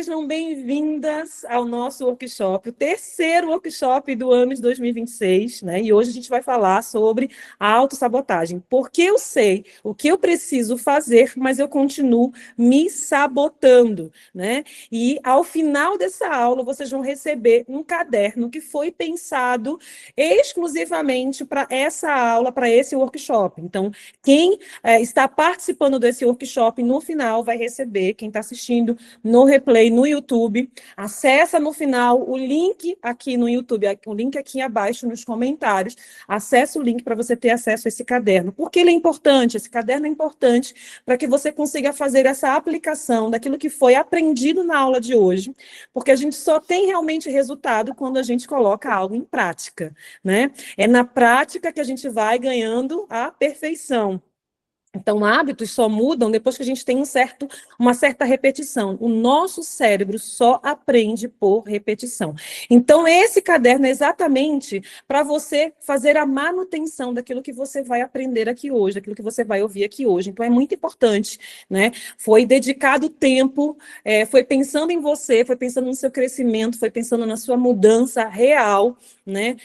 Sejam bem-vindas ao nosso workshop, o terceiro workshop do ano de 2026, né? E hoje a gente vai falar sobre a autossabotagem. Porque eu sei o que eu preciso fazer, mas eu continuo me sabotando, né? E ao final dessa aula, vocês vão receber um caderno que foi pensado exclusivamente para essa aula, para esse workshop. Então, quem está participando desse workshop, no final vai receber, quem está assistindo no replay no YouTube, acessa no final o link aqui no YouTube, o link aqui abaixo nos comentários, acessa o link para você ter acesso a esse caderno. Por que ele é importante? Esse caderno é importante para que você consiga fazer essa aplicação daquilo que foi aprendido na aula de hoje, porque a gente só tem realmente resultado quando a gente coloca algo em prática, né? É na prática que a gente vai ganhando a perfeição. Então, hábitos só mudam depois que a gente tem uma certa repetição. O nosso cérebro só aprende por repetição. Então, esse caderno é exatamente para você fazer a manutenção daquilo que você vai aprender aqui hoje, daquilo que você vai ouvir aqui hoje. Então, é muito importante, né? Foi dedicado tempo, foi pensando em você, foi pensando no seu crescimento, foi pensando na sua mudança real, né?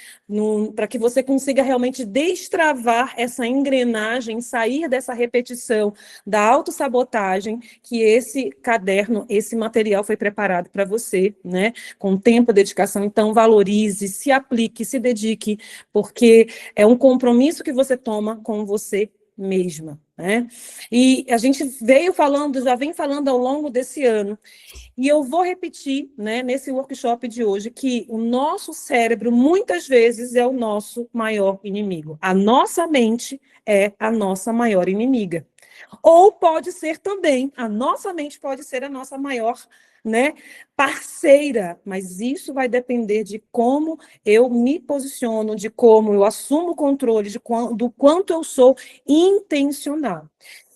Para que você consiga realmente destravar essa engrenagem, sair dessa repetição da autossabotagem, que esse caderno, esse material foi preparado para você, né? Com tempo, dedicação. Então, valorize, se aplique, se dedique, porque é um compromisso que você toma com você mesma, né? E a gente já vem falando ao longo desse ano, e eu vou repetir, né, nesse workshop de hoje, que o nosso cérebro, muitas vezes, é o nosso maior inimigo. A nossa mente é a nossa maior inimiga. Ou pode ser também, a nossa mente pode ser a nossa maior, né, parceira, mas isso vai depender de como eu me posiciono, de como eu assumo o controle, do quanto eu sou intencional.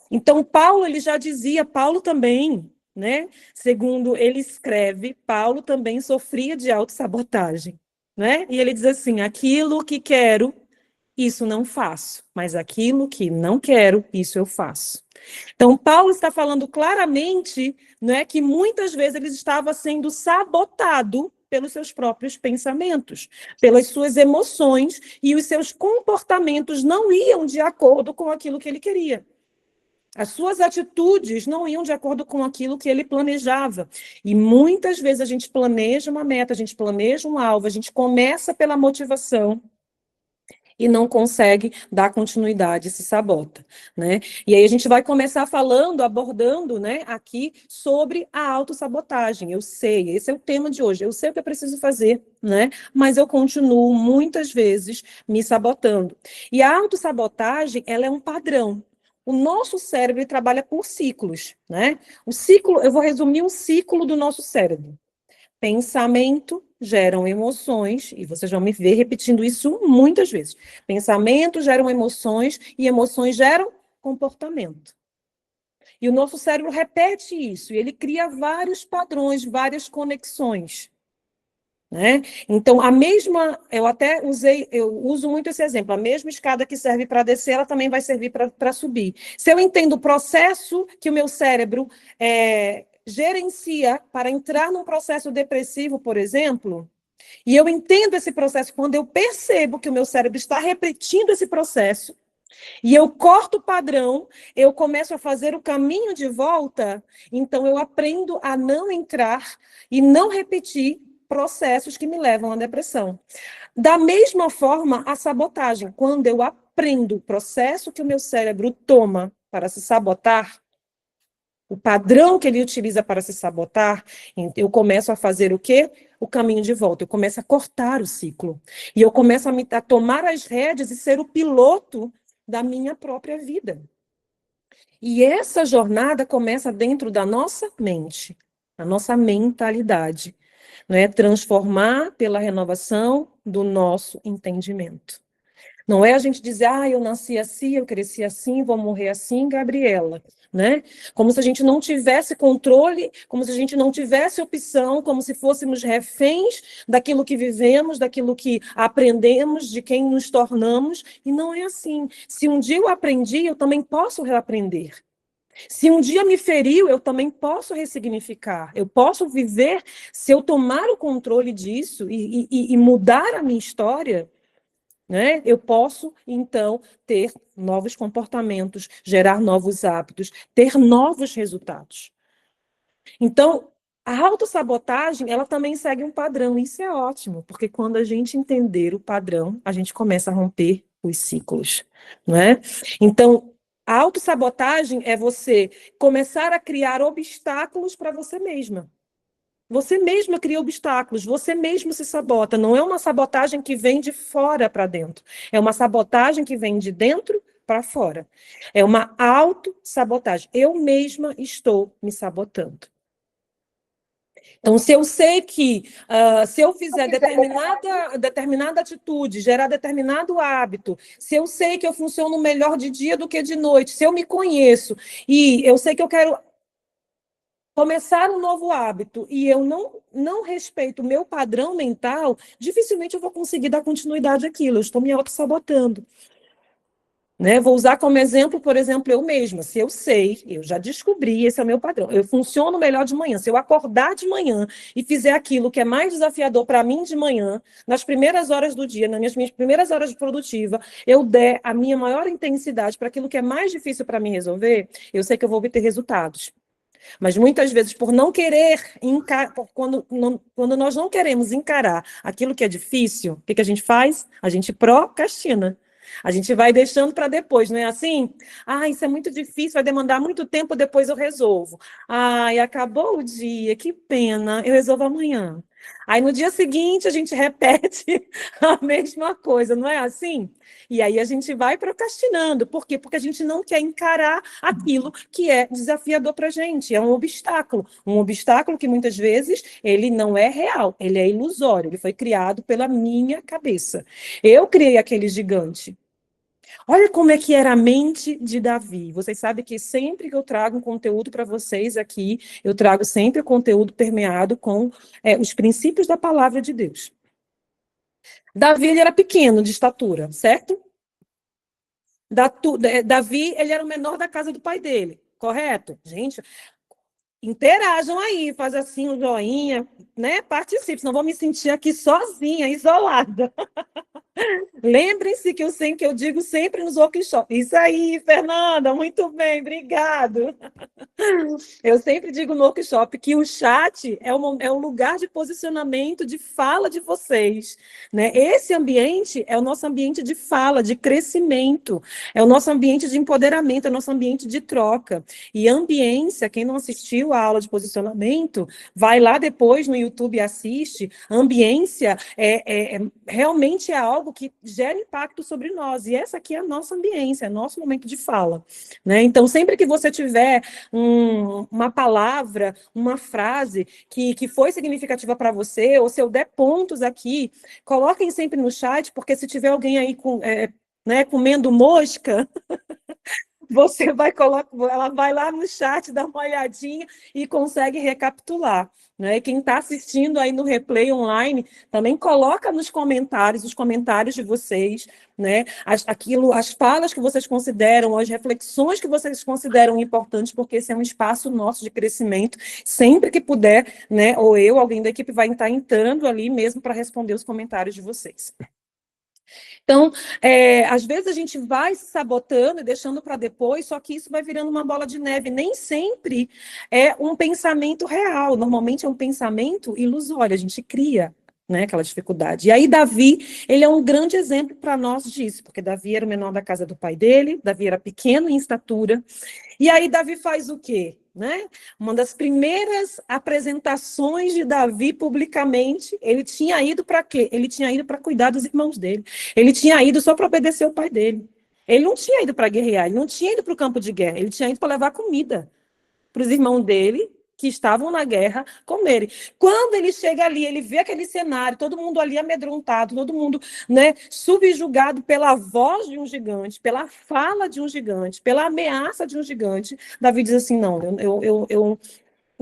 Então, Paulo, ele já dizia, Paulo também, né? Segundo ele escreve, Paulo também sofria de autossabotagem, né? E ele diz assim: aquilo que quero, isso não faço, mas aquilo que não quero, isso eu faço. Então, Paulo está falando claramente, né, que muitas vezes ele estava sendo sabotado pelos seus próprios pensamentos, pelas suas emoções, e os seus comportamentos não iam de acordo com aquilo que ele queria. As suas atitudes não iam de acordo com aquilo que ele planejava. E muitas vezes a gente planeja uma meta, a gente planeja um alvo, a gente começa pela motivação e não consegue dar continuidade, se sabota, né? E aí a gente vai começar abordando, né, aqui sobre a autossabotagem. Eu sei, esse é o tema de hoje. Eu sei o que eu preciso fazer, né? Mas eu continuo muitas vezes me sabotando. E a autossabotagem, ela é um padrão. O nosso cérebro trabalha por ciclos, né? O ciclo, eu vou resumir um ciclo do nosso cérebro. Pensamento geram emoções, e vocês vão me ver repetindo isso muitas vezes. Pensamentos geram emoções, e emoções geram comportamento. E o nosso cérebro repete isso, e ele cria vários padrões, várias conexões. Né? Então, eu uso muito esse exemplo, a mesma escada que serve para descer, ela também vai servir para subir. Se eu entendo o processo que o meu cérebro gerencia para entrar num processo depressivo, por exemplo, e eu entendo esse processo, quando eu percebo que o meu cérebro está repetindo esse processo, e eu corto o padrão, eu começo a fazer o caminho de volta, então eu aprendo a não entrar e não repetir processos que me levam à depressão. Da mesma forma, a sabotagem. Quando eu aprendo o processo que o meu cérebro toma para se sabotar, o padrão que ele utiliza para se sabotar, eu começo a fazer o quê? O caminho de volta. Eu começo a cortar o ciclo. E eu começo a tomar as rédeas e ser o piloto da minha própria vida. E essa jornada começa dentro da nossa mente, a nossa mentalidade, né? Transformar pela renovação do nosso entendimento. Não é a gente dizer, eu nasci assim, eu cresci assim, vou morrer assim, Gabriela, né? Como se a gente não tivesse controle, como se a gente não tivesse opção, como se fôssemos reféns daquilo que vivemos, daquilo que aprendemos, de quem nos tornamos, e não é assim. Se um dia eu aprendi, eu também posso reaprender. Se um dia me feriu, eu também posso ressignificar. Eu posso viver, se eu tomar o controle disso e mudar a minha história, né? Eu posso, então, ter novos comportamentos, gerar novos hábitos, ter novos resultados. Então, a autossabotagem, ela também segue um padrão. Isso é ótimo, porque quando a gente entender o padrão, a gente começa a romper os ciclos, não é? Então, a autossabotagem é você começar a criar obstáculos para você mesma. Você mesma cria obstáculos, você mesmo se sabota. Não é uma sabotagem que vem de fora para dentro. É uma sabotagem que vem de dentro para fora. É uma autossabotagem. Eu mesma estou me sabotando. Então, se eu sei que se eu fizer determinada atitude, gerar determinado hábito, se eu sei que eu funciono melhor de dia do que de noite, se eu me conheço e eu sei que eu quero começar um novo hábito e eu não respeito o meu padrão mental, dificilmente eu vou conseguir dar continuidade àquilo, eu estou me auto-sabotando. Né? Vou usar como exemplo, por exemplo, eu mesma. Se eu sei, eu já descobri, esse é o meu padrão. Eu funciono melhor de manhã. Se eu acordar de manhã e fizer aquilo que é mais desafiador para mim de manhã, nas primeiras horas do dia, nas minhas primeiras horas de produtiva, eu der a minha maior intensidade para aquilo que é mais difícil para mim resolver, eu sei que eu vou obter resultados. Mas muitas vezes, por não querer, quando nós não queremos encarar aquilo que é difícil, o que a gente faz? A gente procrastina. A gente vai deixando para depois, não é assim? Ah, isso é muito difícil, vai demandar muito tempo, depois eu resolvo. Ai, acabou o dia, que pena, eu resolvo amanhã. Aí no dia seguinte a gente repete a mesma coisa, não é assim? E aí a gente vai procrastinando. Por quê? Porque a gente não quer encarar aquilo que é desafiador para a gente. É um obstáculo. Um obstáculo que muitas vezes ele não é real, ele é ilusório, ele foi criado pela minha cabeça. Eu criei aquele gigante. Olha como é que era a mente de Davi. Vocês sabem que sempre que eu trago um conteúdo para vocês aqui, eu trago sempre o conteúdo permeado com os princípios da palavra de Deus. Davi, ele era pequeno de estatura, certo? Davi, ele era o menor da casa do pai dele, correto? Gente, interajam aí, faz assim um joinha, né? Participe, senão vou me sentir aqui sozinha, isolada. Lembrem-se que eu digo sempre nos workshops. Isso aí, Fernanda, muito bem, obrigado. Eu sempre digo no workshop que o chat é um lugar de posicionamento, de fala de vocês. Né? Esse ambiente é o nosso ambiente de fala, de crescimento, é o nosso ambiente de empoderamento, é o nosso ambiente de troca. E ambiência, quem não assistiu à aula de posicionamento, vai lá depois no YouTube e assiste. Ambiência realmente é algo que gera impacto sobre nós. E essa aqui é a nossa ambiência, é nosso momento de fala. Né? Então, sempre que você tiver uma palavra, uma frase que foi significativa para você, ou se eu der pontos aqui, coloquem sempre no chat, porque se tiver alguém aí comendo mosca, você vai colocar, ela vai lá no chat, dá uma olhadinha e consegue recapitular. Né? E quem está assistindo aí no replay online, também coloca nos comentários os comentários de vocês, né? As falas que vocês consideram, as reflexões que vocês consideram importantes, porque esse é um espaço nosso de crescimento. Sempre que puder, né? Ou eu, alguém da equipe, vai estar entrando ali mesmo para responder os comentários de vocês. Então, às vezes a gente vai se sabotando e deixando para depois, só que isso vai virando uma bola de neve. Nem sempre é um pensamento real, normalmente é um pensamento ilusório, a gente cria, né, aquela dificuldade. E aí Davi, ele é um grande exemplo para nós disso, porque Davi era o menor da casa do pai dele, Davi era pequeno em estatura, e aí Davi faz o quê? Né? Uma das primeiras apresentações de Davi publicamente, ele tinha ido para quê? Ele tinha ido para cuidar dos irmãos dele. Ele tinha ido só para obedecer o pai dele. Ele não tinha ido para guerrear, ele não tinha ido para o campo de guerra, ele tinha ido para levar comida para os irmãos dele, que estavam na guerra, comerem. Quando ele chega ali, ele vê aquele cenário, todo mundo ali amedrontado, todo mundo, né, subjugado pela voz de um gigante, pela fala de um gigante, pela ameaça de um gigante. Davi diz assim: não, não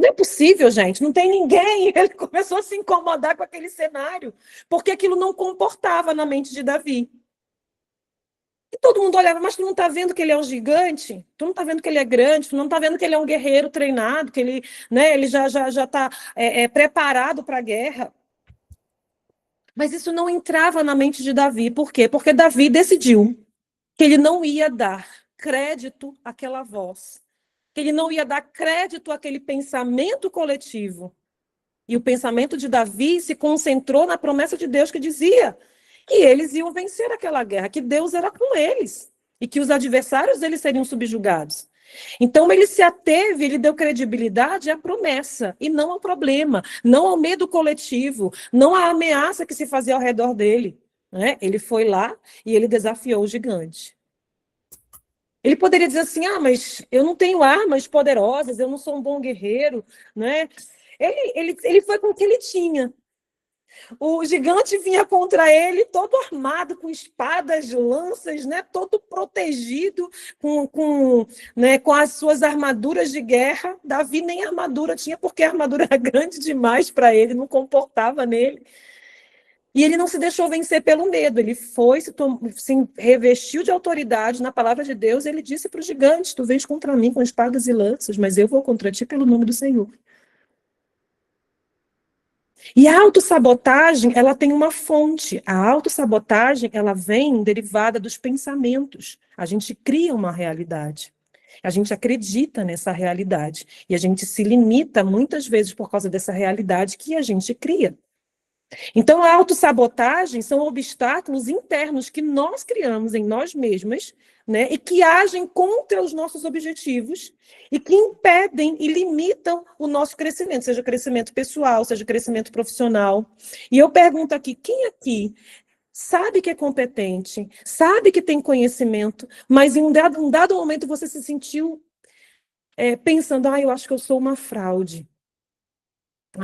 é possível, gente, não tem ninguém. Ele começou a se incomodar com aquele cenário, porque aquilo não comportava na mente de Davi. Todo mundo olhava, mas tu não está vendo que ele é um gigante? Tu não está vendo que ele é grande? Tu não está vendo que ele é um guerreiro treinado? Que ele, né, ele já está preparado para a guerra? Mas isso não entrava na mente de Davi. Por quê? Porque Davi decidiu que ele não ia dar crédito àquela voz, que ele não ia dar crédito àquele pensamento coletivo. E o pensamento de Davi se concentrou na promessa de Deus que dizia que eles iam vencer aquela guerra, que Deus era com eles e que os adversários deles seriam subjugados. Então ele se ateve, ele deu credibilidade à promessa e não ao problema, não ao medo coletivo, não à ameaça que se fazia ao redor dele. Né? Ele foi lá e ele desafiou o gigante. Ele poderia dizer assim, mas eu não tenho armas poderosas, eu não sou um bom guerreiro, né? Ele foi com o que ele tinha. O gigante vinha contra ele todo armado, com espadas, lanças, né? Todo protegido, com as suas armaduras de guerra. Davi nem armadura tinha, porque a armadura era grande demais para ele, não comportava nele. E ele não se deixou vencer pelo medo, ele foi, se revestiu de autoridade na palavra de Deus, e ele disse para o gigante, tu vens contra mim com espadas e lanças, mas eu vou contra ti pelo nome do Senhor. E a autossabotagem, ela tem uma fonte. A autossabotagem, ela vem derivada dos pensamentos. A gente cria uma realidade. A gente acredita nessa realidade. E a gente se limita, muitas vezes, por causa dessa realidade que a gente cria. Então, a autossabotagem são obstáculos internos que nós criamos em nós mesmas, né, e que agem contra os nossos objetivos e que impedem e limitam o nosso crescimento, seja crescimento pessoal, seja crescimento profissional. E eu pergunto aqui, quem aqui sabe que é competente, sabe que tem conhecimento, mas em um dado momento você se sentiu pensando, eu acho que eu sou uma fraude.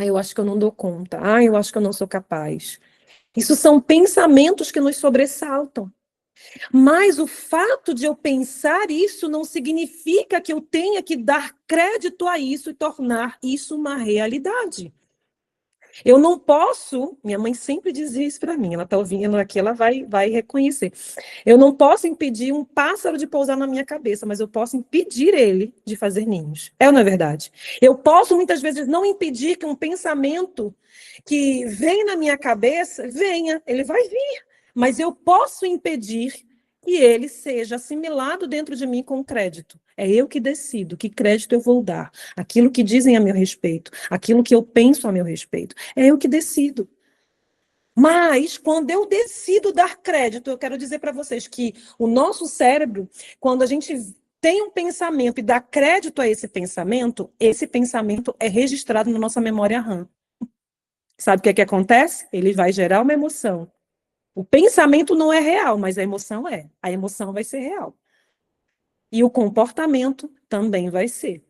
Eu acho que eu não dou conta. Eu acho que eu não sou capaz. Isso são pensamentos que nos sobressaltam. Mas o fato de eu pensar isso não significa que eu tenha que dar crédito a isso e tornar isso uma realidade. Eu não posso, minha mãe sempre dizia isso para mim, ela está ouvindo aqui, ela vai reconhecer. Eu não posso impedir um pássaro de pousar na minha cabeça, mas eu posso impedir ele de fazer ninhos. É ou não é verdade? Eu posso, muitas vezes, não impedir que um pensamento que vem na minha cabeça, venha, ele vai vir. Mas eu posso impedir que ele seja assimilado dentro de mim com crédito. É eu que decido que crédito eu vou dar. Aquilo que dizem a meu respeito, aquilo que eu penso a meu respeito. É eu que decido. Mas, quando eu decido dar crédito, eu quero dizer para vocês que o nosso cérebro, quando a gente tem um pensamento e dá crédito a esse pensamento é registrado na nossa memória RAM. Sabe o que acontece? Ele vai gerar uma emoção. O pensamento não é real, mas a emoção é. A emoção vai ser real. E o comportamento também vai ser.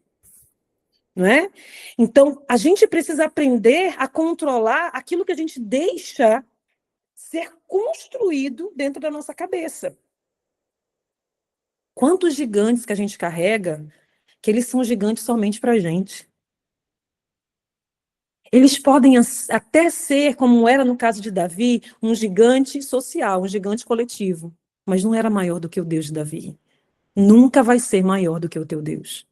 Não é? Então, a gente precisa aprender a controlar aquilo que a gente deixa ser construído dentro da nossa cabeça. Quantos gigantes que a gente carrega, que eles são gigantes somente para a gente. Eles podem até ser, como era no caso de Davi, um gigante social, um gigante coletivo, mas não era maior do que o Deus de Davi. Nunca vai ser maior do que o teu Deus.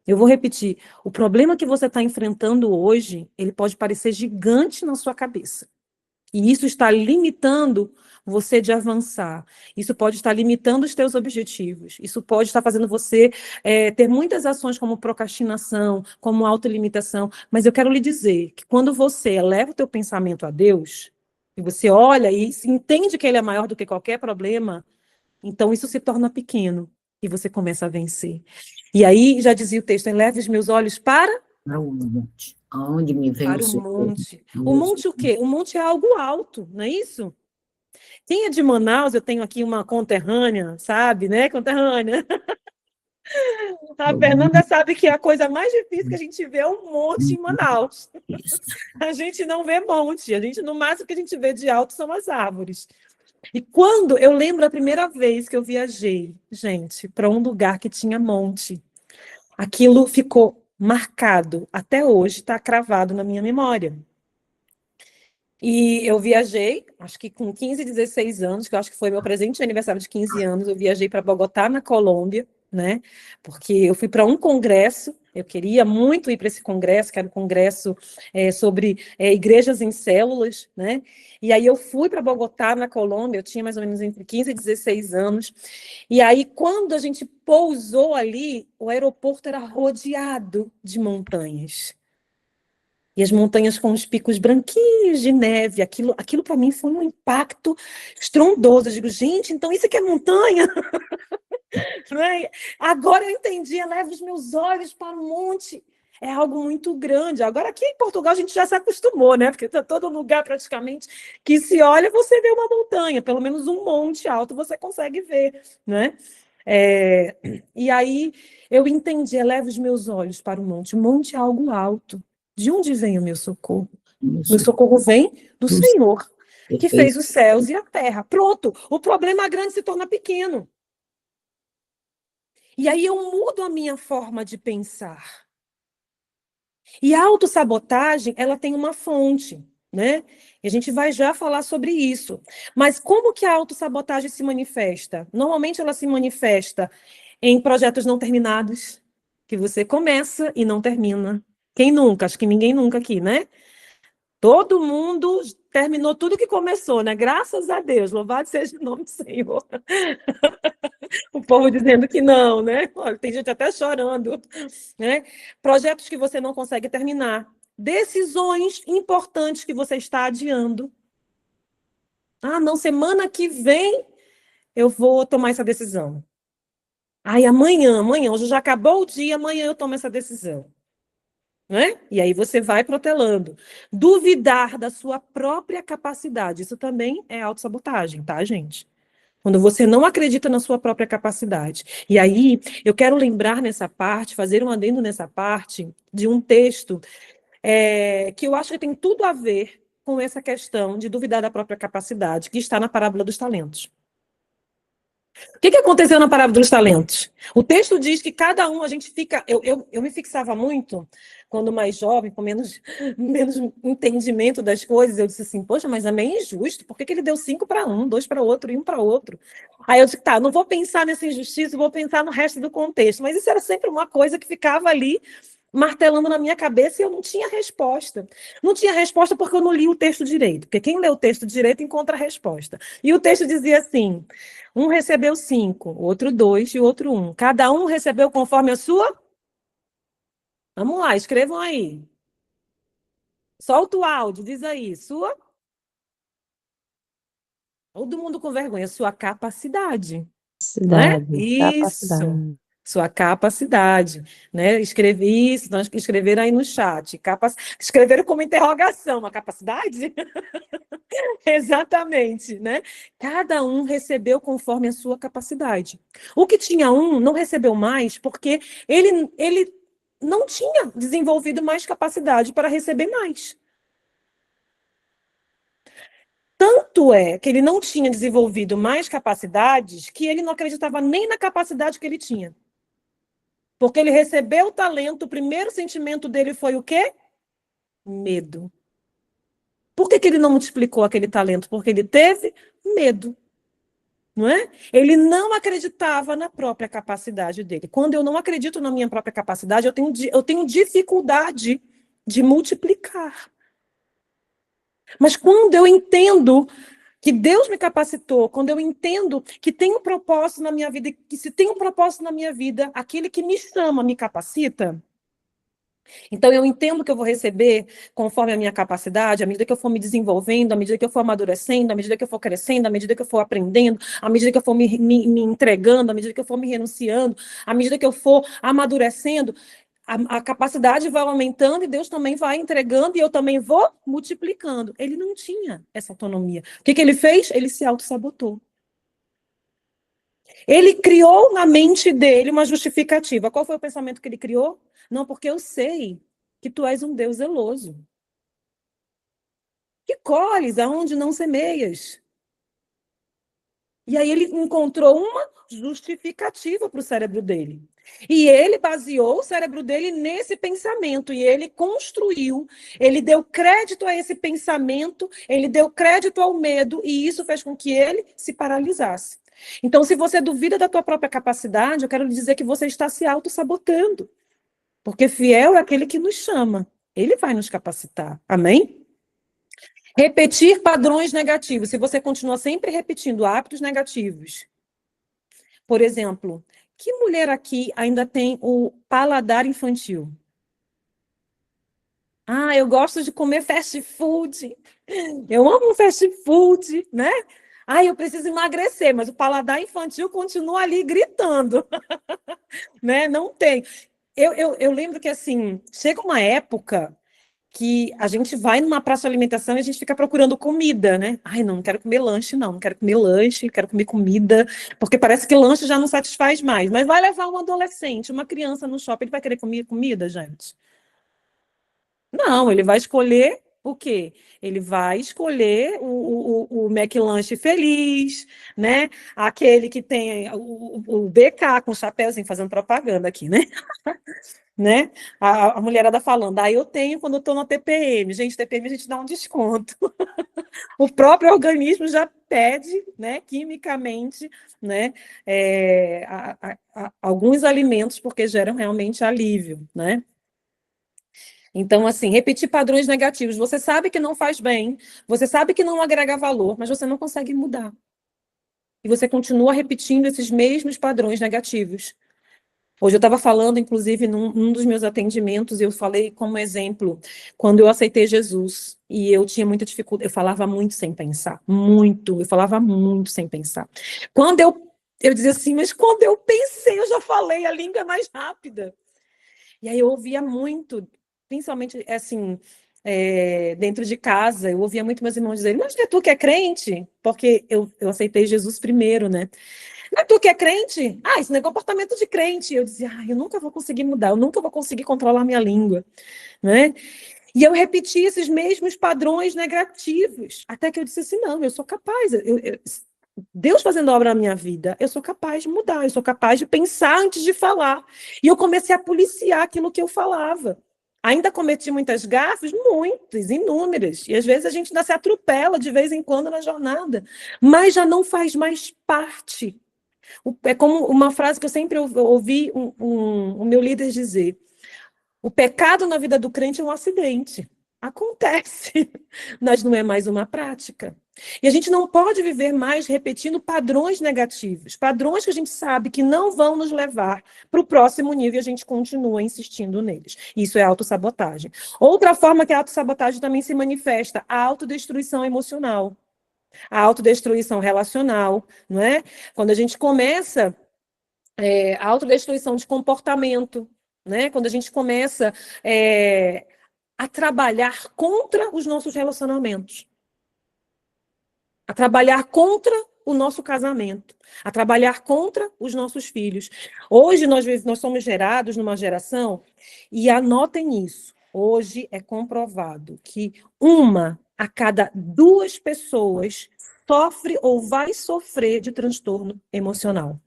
Eu vou repetir, o problema que você está enfrentando hoje, ele pode parecer gigante na sua cabeça. E isso está limitando você de avançar. Isso pode estar limitando os teus objetivos. Isso pode estar fazendo você ter muitas ações como procrastinação, como autolimitação. Mas eu quero lhe dizer que quando você eleva o teu pensamento a Deus, e você olha e entende que Ele é maior do que qualquer problema, então isso se torna pequeno e você começa a vencer. E aí, já dizia o texto, eleve os meus olhos para o monte. Aonde me vem para o o socorro? monte. O monte o quê? O monte é algo alto, não é isso? Quem é de Manaus, eu tenho aqui uma conterrânea, sabe, né? Conterrânea. A Fernanda sabe que a coisa mais difícil que a gente vê é um monte em Manaus. A gente não vê monte, no máximo que a gente vê de alto são as árvores. E quando eu lembro a primeira vez que eu viajei, gente, para um lugar que tinha monte, aquilo ficou marcado, até hoje está cravado na minha memória. E eu viajei, acho que com 15, 16 anos, que eu acho que foi meu presente de aniversário de 15 anos, eu viajei para Bogotá, na Colômbia, né? Porque eu fui para um congresso, eu queria muito ir para esse congresso, que era um congresso sobre igrejas em células, né? E aí eu fui para Bogotá, na Colômbia, eu tinha mais ou menos entre 15 e 16 anos, e aí quando a gente pousou ali, o aeroporto era rodeado de montanhas. E as montanhas com os picos branquinhos de neve, aquilo para mim foi um impacto estrondoso. Eu digo, gente, então isso aqui é montanha? Né? Agora eu entendi, eleva os meus olhos para o monte. É algo muito grande. Agora, aqui em Portugal, a gente já se acostumou, né? Porque está todo lugar praticamente que se olha, você vê uma montanha, pelo menos um monte alto você consegue ver, né? É, e aí eu entendi, eleva os meus olhos para o monte. O monte é algo alto. De onde vem o meu socorro? Meu Isso, socorro vem do do Senhor, que perfeito. fez os céus e a terra. Pronto, o problema grande se torna pequeno. E aí eu mudo a minha forma de pensar. E a autossabotagem, ela tem uma fonte, né? E a gente vai já falar sobre isso. Mas como que a autossabotagem se manifesta? Normalmente ela se manifesta em projetos não terminados, que você começa e não termina. Quem nunca? Acho que ninguém nunca aqui, né? Todo mundo terminou tudo que começou, né? Graças a Deus, louvado seja o nome do Senhor. O povo dizendo que não, né? Olha, tem gente até chorando, né? Projetos que você não consegue terminar. Decisões importantes que você está adiando. Ah, não, semana que vem eu vou tomar essa decisão. Ai, amanhã, hoje já acabou o dia, amanhã eu tomo essa decisão. Né? E aí você vai protelando. Duvidar da sua própria capacidade. Isso também é autossabotagem, tá, gente? Quando você não acredita na sua própria capacidade. E aí, eu quero lembrar nessa parte, fazer um adendo nessa parte, de um texto que eu acho que tem tudo a ver com essa questão de duvidar da própria capacidade, que está na parábola dos talentos. O que aconteceu na parábola dos talentos? O texto diz que cada um, a gente fica. Eu me fixava muito, quando mais jovem, com menos entendimento das coisas, eu disse assim: poxa, mas é meio injusto, por que ele deu 5 para um, 2 para outro e 1 para outro? Aí eu disse: tá, não vou pensar nessa injustiça, vou pensar no resto do contexto. Mas isso era sempre uma coisa que ficava ali martelando na minha cabeça e eu não tinha resposta. Não tinha resposta porque eu não li o texto direito, porque quem lê o texto direito encontra a resposta. E o texto dizia assim: um recebeu 5, o outro 2 e o outro 1. Cada um recebeu conforme a sua. Vamos lá, escrevam aí. Solta o áudio, diz aí. Sua. Todo mundo com vergonha. Sua capacidade. Não é? Capacidade, Isso. capacidade. Sua capacidade, né? Escrevi isso, nós escreveram aí no chat. Escreveram como interrogação, a capacidade? Exatamente, né? Cada um recebeu conforme a sua capacidade. O que tinha um não recebeu mais porque ele não tinha desenvolvido mais capacidade para receber mais. Tanto é que ele não tinha desenvolvido mais capacidades que ele não acreditava nem na capacidade que ele tinha. Porque ele recebeu o talento, o primeiro sentimento dele foi o quê? Medo. Por que ele não multiplicou aquele talento? Porque ele teve medo. Não é? Ele não acreditava na própria capacidade dele. Quando eu não acredito na minha própria capacidade, eu tenho dificuldade de multiplicar. Mas quando eu entendo que Deus me capacitou, quando eu entendo que tem um propósito na minha vida, que se tem um propósito na minha vida, aquele que me chama me capacita, então, eu entendo que eu vou receber conforme a minha capacidade, à medida que eu for me desenvolvendo, à medida que eu for amadurecendo, à medida que eu for crescendo, à medida que eu for aprendendo, à medida que eu for me entregando, à medida que eu for me renunciando, à medida que eu for amadurecendo, a capacidade vai aumentando e Deus também vai entregando e eu também vou multiplicando. Ele não tinha essa autonomia. O que ele fez? Ele se auto-sabotou. Ele criou na mente dele uma justificativa. Qual foi o pensamento que ele criou? Não, porque eu sei que tu és um Deus zeloso, que colhes aonde não semeias. E aí ele encontrou uma justificativa para o cérebro dele. E ele baseou o cérebro dele nesse pensamento, e ele construiu, ele deu crédito a esse pensamento, ele deu crédito ao medo, e isso fez com que ele se paralisasse. Então, se você duvida da tua própria capacidade, eu quero lhe dizer que você está se auto-sabotando, porque fiel é aquele que nos chama, ele vai nos capacitar, amém? Repetir padrões negativos, se você continua sempre repetindo hábitos negativos, por exemplo, que mulher aqui ainda tem o paladar infantil? Ah, eu gosto de comer fast food. Eu amo fast food, né? Ah, eu preciso emagrecer, mas o paladar infantil continua ali gritando, né? Não tem. Eu lembro que, assim, chega uma época que a gente vai numa praça de alimentação e a gente fica procurando comida, né? Ai, não quero comer lanche, não quero comer lanche, quero comer comida, porque parece que lanche já não satisfaz mais. Mas vai levar um adolescente, uma criança no shopping, ele vai querer comer comida, gente? Não, ele vai escolher o quê? Ele vai escolher o McLanche feliz, né? Aquele que tem o BK com chapéuzinho fazendo propaganda aqui, né? Né? A mulherada falando, eu tenho quando eu estou na TPM. Gente, TPM a gente dá um desconto. O próprio organismo já pede, né, quimicamente, né, alguns alimentos porque geram realmente alívio, né? Então, assim, repetir padrões negativos. Você sabe que não faz bem, você sabe que não agrega valor, mas você não consegue mudar. E você continua repetindo esses mesmos padrões negativos. Hoje eu estava falando, inclusive, num dos meus atendimentos, eu falei como exemplo, quando eu aceitei Jesus, e eu tinha muita dificuldade, eu falava muito sem pensar, muito, eu falava muito sem pensar. Quando eu dizia assim, mas quando eu pensei, eu já falei, a língua é mais rápida. E aí eu ouvia muito, principalmente, assim, dentro de casa, eu ouvia muito meus irmãos dizerem, mas não é tu que é crente? Porque eu aceitei Jesus primeiro, né? Não é tu que é crente? Ah, isso não é comportamento de crente. Eu dizia, eu nunca vou conseguir mudar, eu nunca vou conseguir controlar minha língua, né? E eu repeti esses mesmos padrões negativos, até que eu disse assim, não, eu sou capaz, Deus fazendo obra na minha vida, eu sou capaz de mudar, eu sou capaz de pensar antes de falar. E eu comecei a policiar aquilo que eu falava. Ainda cometi muitas gafes, muitas, inúmeras. E às vezes a gente ainda se atropela de vez em quando na jornada. Mas já não faz mais parte. É como uma frase que eu sempre ouvi o meu líder dizer: o pecado na vida do crente é um acidente. Acontece, mas não é mais uma prática. E a gente não pode viver mais repetindo padrões negativos, padrões que a gente sabe que não vão nos levar para o próximo nível e a gente continua insistindo neles. Isso é autossabotagem. Outra forma que a autossabotagem também se manifesta, a autodestruição emocional, a autodestruição relacional, não é? Quando a gente começa a autodestruição de comportamento, né? Quando a gente começa a trabalhar contra os nossos relacionamentos, a trabalhar contra o nosso casamento, a trabalhar contra os nossos filhos. Hoje nós somos gerados numa geração, e anotem isso, hoje é comprovado que 1 a cada 2 pessoas sofre ou vai sofrer de transtorno emocional.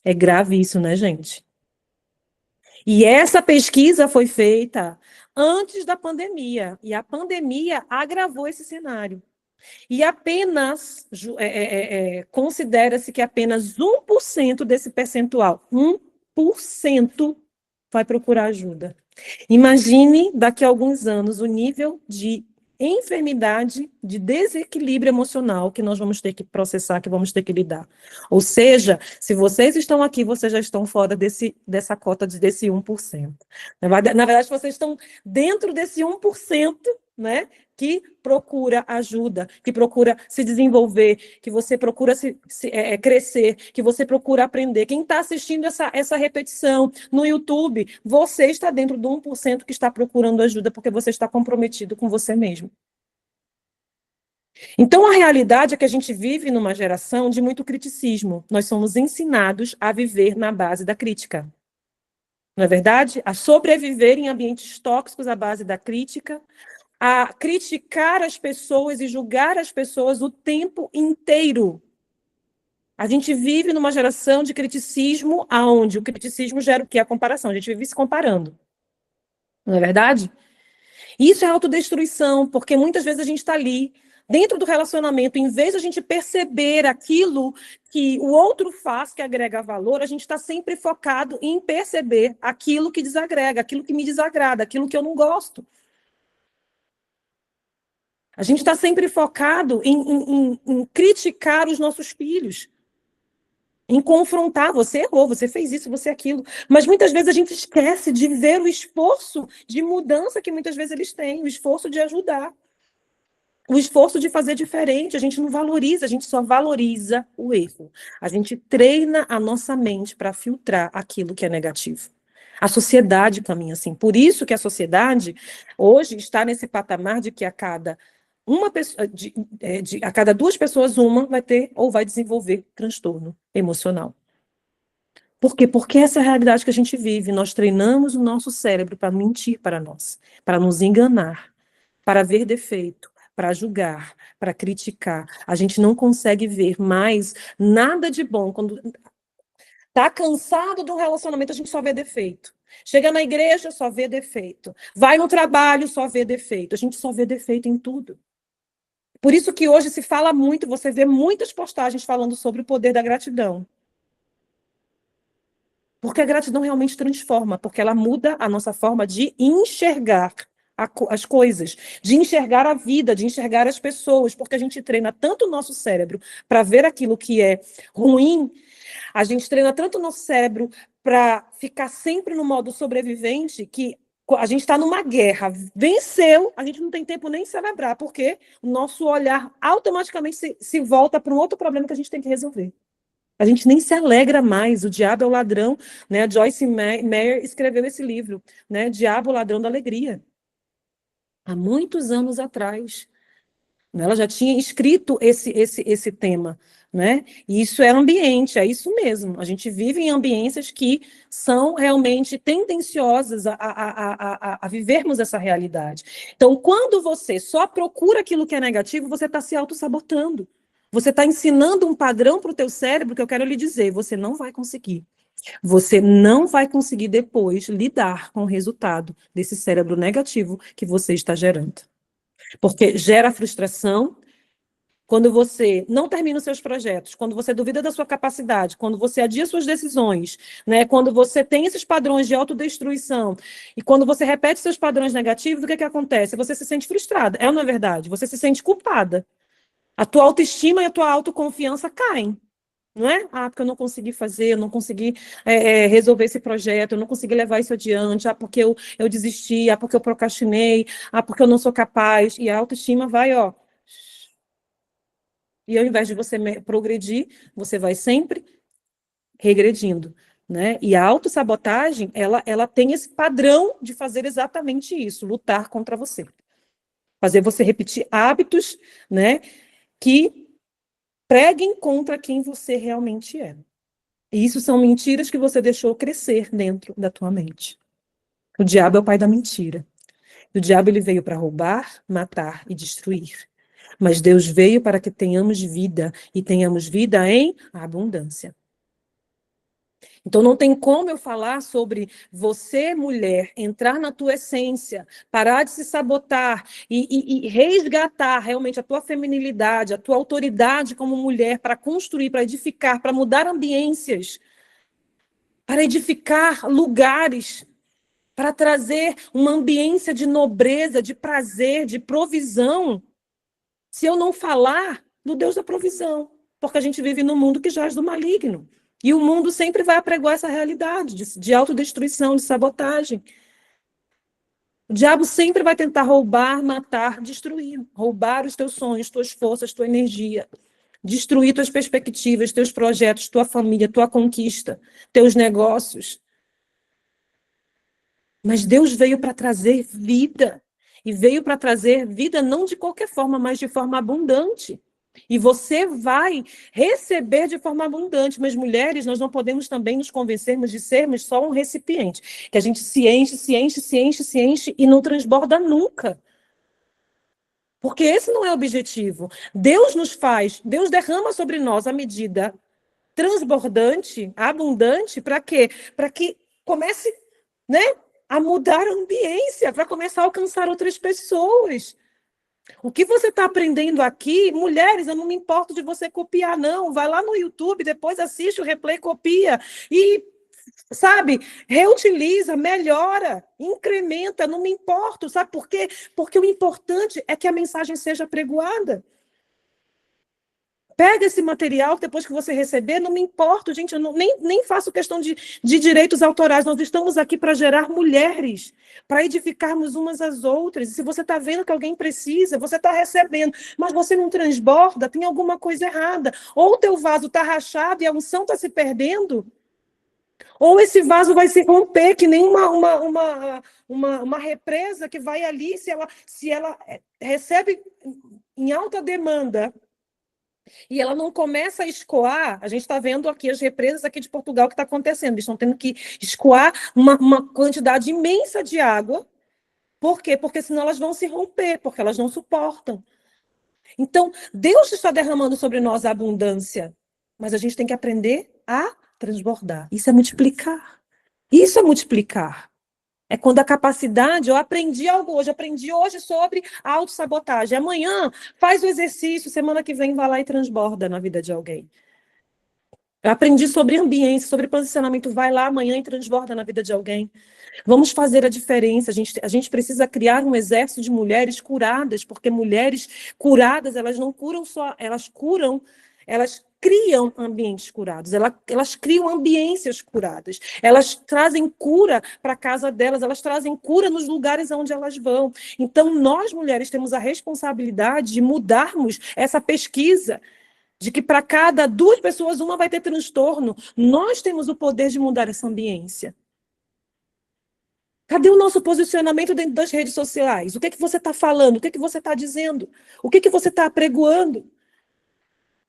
É grave isso, né, gente? E essa pesquisa foi feita antes da pandemia, e a pandemia agravou esse cenário. E apenas, considera-se que apenas 1% desse percentual, 1%, vai procurar ajuda. Imagine daqui a alguns anos o nível de enfermidade, de desequilíbrio emocional que nós vamos ter que processar, que vamos ter que lidar. Ou seja, se vocês estão aqui, vocês já estão fora dessa cota desse 1%. Na verdade, vocês estão dentro desse 1%, né? Que procura ajuda, que procura se desenvolver, que você procura crescer, que você procura aprender. Quem está assistindo essa repetição no YouTube, você está dentro do 1% que está procurando ajuda, porque você está comprometido com você mesmo. Então, a realidade é que a gente vive numa geração de muito criticismo. Nós somos ensinados a viver na base da crítica. Não é verdade? A sobreviver em ambientes tóxicos à base da crítica, a criticar as pessoas e julgar as pessoas o tempo inteiro. A gente vive numa geração de criticismo, aonde o criticismo gera o quê? A comparação. A gente vive se comparando. Não é verdade? Isso é autodestruição, porque muitas vezes a gente está ali, dentro do relacionamento, em vez de a gente perceber aquilo que o outro faz, que agrega valor, a gente está sempre focado em perceber aquilo que desagrega, aquilo que me desagrada, aquilo que eu não gosto. A gente está sempre focado em criticar os nossos filhos, em confrontar. Você errou, você fez isso, você aquilo. Mas muitas vezes a gente esquece de ver o esforço de mudança que muitas vezes eles têm, o esforço de ajudar, o esforço de fazer diferente. A gente não valoriza, a gente só valoriza o erro. A gente treina a nossa mente para filtrar aquilo que é negativo. A sociedade caminha assim. Por isso que a sociedade hoje está nesse patamar de que a cada uma pessoa, a cada 2 pessoas, uma vai ter ou vai desenvolver transtorno emocional. Por quê? Porque essa é a realidade que a gente vive. Nós treinamos o nosso cérebro para mentir para nós, para nos enganar, para ver defeito, para julgar, para criticar. A gente não consegue ver mais nada de bom. Quando está cansado do relacionamento, a gente só vê defeito. Chega na igreja, só vê defeito. Vai no trabalho, só vê defeito. A gente só vê defeito em tudo. Por isso que hoje se fala muito, você vê muitas postagens falando sobre o poder da gratidão. Porque a gratidão realmente transforma, porque ela muda a nossa forma de enxergar as coisas, de enxergar a vida, de enxergar as pessoas, porque a gente treina tanto o nosso cérebro para ver aquilo que é ruim, a gente treina tanto o nosso cérebro para ficar sempre no modo sobrevivente, que a gente está numa guerra, venceu, a gente não tem tempo nem de celebrar, porque o nosso olhar automaticamente se volta para um outro problema que a gente tem que resolver. A gente nem se alegra mais. O Diabo é o Ladrão, né? A Joyce Meyer escreveu esse livro, né? Diabo, o Ladrão da Alegria. Há muitos anos atrás. Ela já tinha escrito esse tema, né? E isso é ambiente, é isso mesmo. A gente vive em ambiências que são realmente tendenciosas a vivermos essa realidade. Então, quando você só procura aquilo que é negativo, você está se auto-sabotando. Você está ensinando um padrão para o teu cérebro que eu quero lhe dizer, você não vai conseguir. Você não vai conseguir depois lidar com o resultado desse cérebro negativo que você está gerando. Porque gera frustração quando você não termina os seus projetos, quando você duvida da sua capacidade, quando você adia suas decisões, né? Quando você tem esses padrões de autodestruição e quando você repete seus padrões negativos, o que acontece? Você se sente frustrada. É ou não é verdade? Você se sente culpada. A tua autoestima e a tua autoconfiança caem. Não é? Ah, porque eu não consegui fazer, eu não consegui resolver esse projeto, eu não consegui levar isso adiante, porque eu desisti, porque eu procrastinei, porque eu não sou capaz. E a autoestima vai, ó. E ao invés de você progredir, você vai sempre regredindo, né? E a autossabotagem, ela tem esse padrão de fazer exatamente isso, lutar contra você. Fazer você repetir hábitos, né, que preguem contra quem você realmente é. E isso são mentiras que você deixou crescer dentro da tua mente. O diabo é o pai da mentira. O diabo ele veio para roubar, matar e destruir. Mas Deus veio para que tenhamos vida e tenhamos vida em abundância. Então não tem como eu falar sobre você, mulher, entrar na tua essência, parar de se sabotar e resgatar realmente a tua feminilidade, a tua autoridade como mulher para construir, para edificar, para mudar ambiências, para edificar lugares, para trazer uma ambiência de nobreza, de prazer, de provisão. Se eu não falar do Deus da provisão, porque a gente vive num mundo que jaz do maligno. E o mundo sempre vai apregoar essa realidade de autodestruição, de sabotagem. O diabo sempre vai tentar roubar, matar, destruir. Roubar os teus sonhos, tuas forças, tua energia. Destruir tuas perspectivas, teus projetos, tua família, tua conquista, teus negócios. Mas Deus veio para trazer vida. E veio para trazer vida não de qualquer forma, mas de forma abundante. E você vai receber de forma abundante. Mas mulheres, nós não podemos também nos convencermos de sermos só um recipiente. Que a gente se enche, se enche, se enche, se enche e não transborda nunca. Porque esse não é o objetivo. Deus nos faz, Deus derrama sobre nós a medida transbordante, abundante, para quê? Para que comece, né, a mudar a ambiência, para começar a alcançar outras pessoas. O que você está aprendendo aqui, mulheres, eu não me importo de você copiar, não. Vai lá no YouTube, depois assiste o replay, copia e, sabe, reutiliza, melhora, incrementa, não me importo, sabe por quê? Porque o importante é que a mensagem seja apregoada. Pega esse material, depois que você receber, não me importo, gente, eu nem faço questão de direitos autorais, nós estamos aqui para gerar mulheres, para edificarmos umas às outras, e se você está vendo que alguém precisa, você está recebendo, mas você não transborda, tem alguma coisa errada, ou o teu vaso está rachado e a unção está se perdendo, ou esse vaso vai se romper, que nem uma represa que vai ali, se ela recebe em alta demanda, e ela não começa a escoar, a gente está vendo aqui as represas aqui de Portugal que está acontecendo, eles estão tendo que escoar uma quantidade imensa de água. Por quê? Porque senão elas vão se romper, porque elas não suportam. Então, Deus está derramando sobre nós a abundância, mas a gente tem que aprender a transbordar. Isso é multiplicar. Isso é multiplicar. É quando a capacidade, eu aprendi algo hoje, aprendi hoje sobre a autossabotagem. Amanhã, faz o exercício, semana que vem vai lá e transborda na vida de alguém. Eu aprendi sobre ambiência, sobre posicionamento, vai lá amanhã e transborda na vida de alguém. Vamos fazer a diferença, a gente precisa criar um exército de mulheres curadas, porque mulheres curadas, elas não curam só, elas curam, elas criam ambientes curados, elas criam ambiências curadas, elas trazem cura para a casa delas, elas trazem cura nos lugares onde elas vão. Então, nós, mulheres, temos a responsabilidade de mudarmos essa pesquisa, de que para cada 2 pessoas, uma vai ter transtorno. Nós temos o poder de mudar essa ambiência. Cadê o nosso posicionamento dentro das redes sociais? O que é que você está falando? O que é que você está dizendo? O que é que você está apregoando?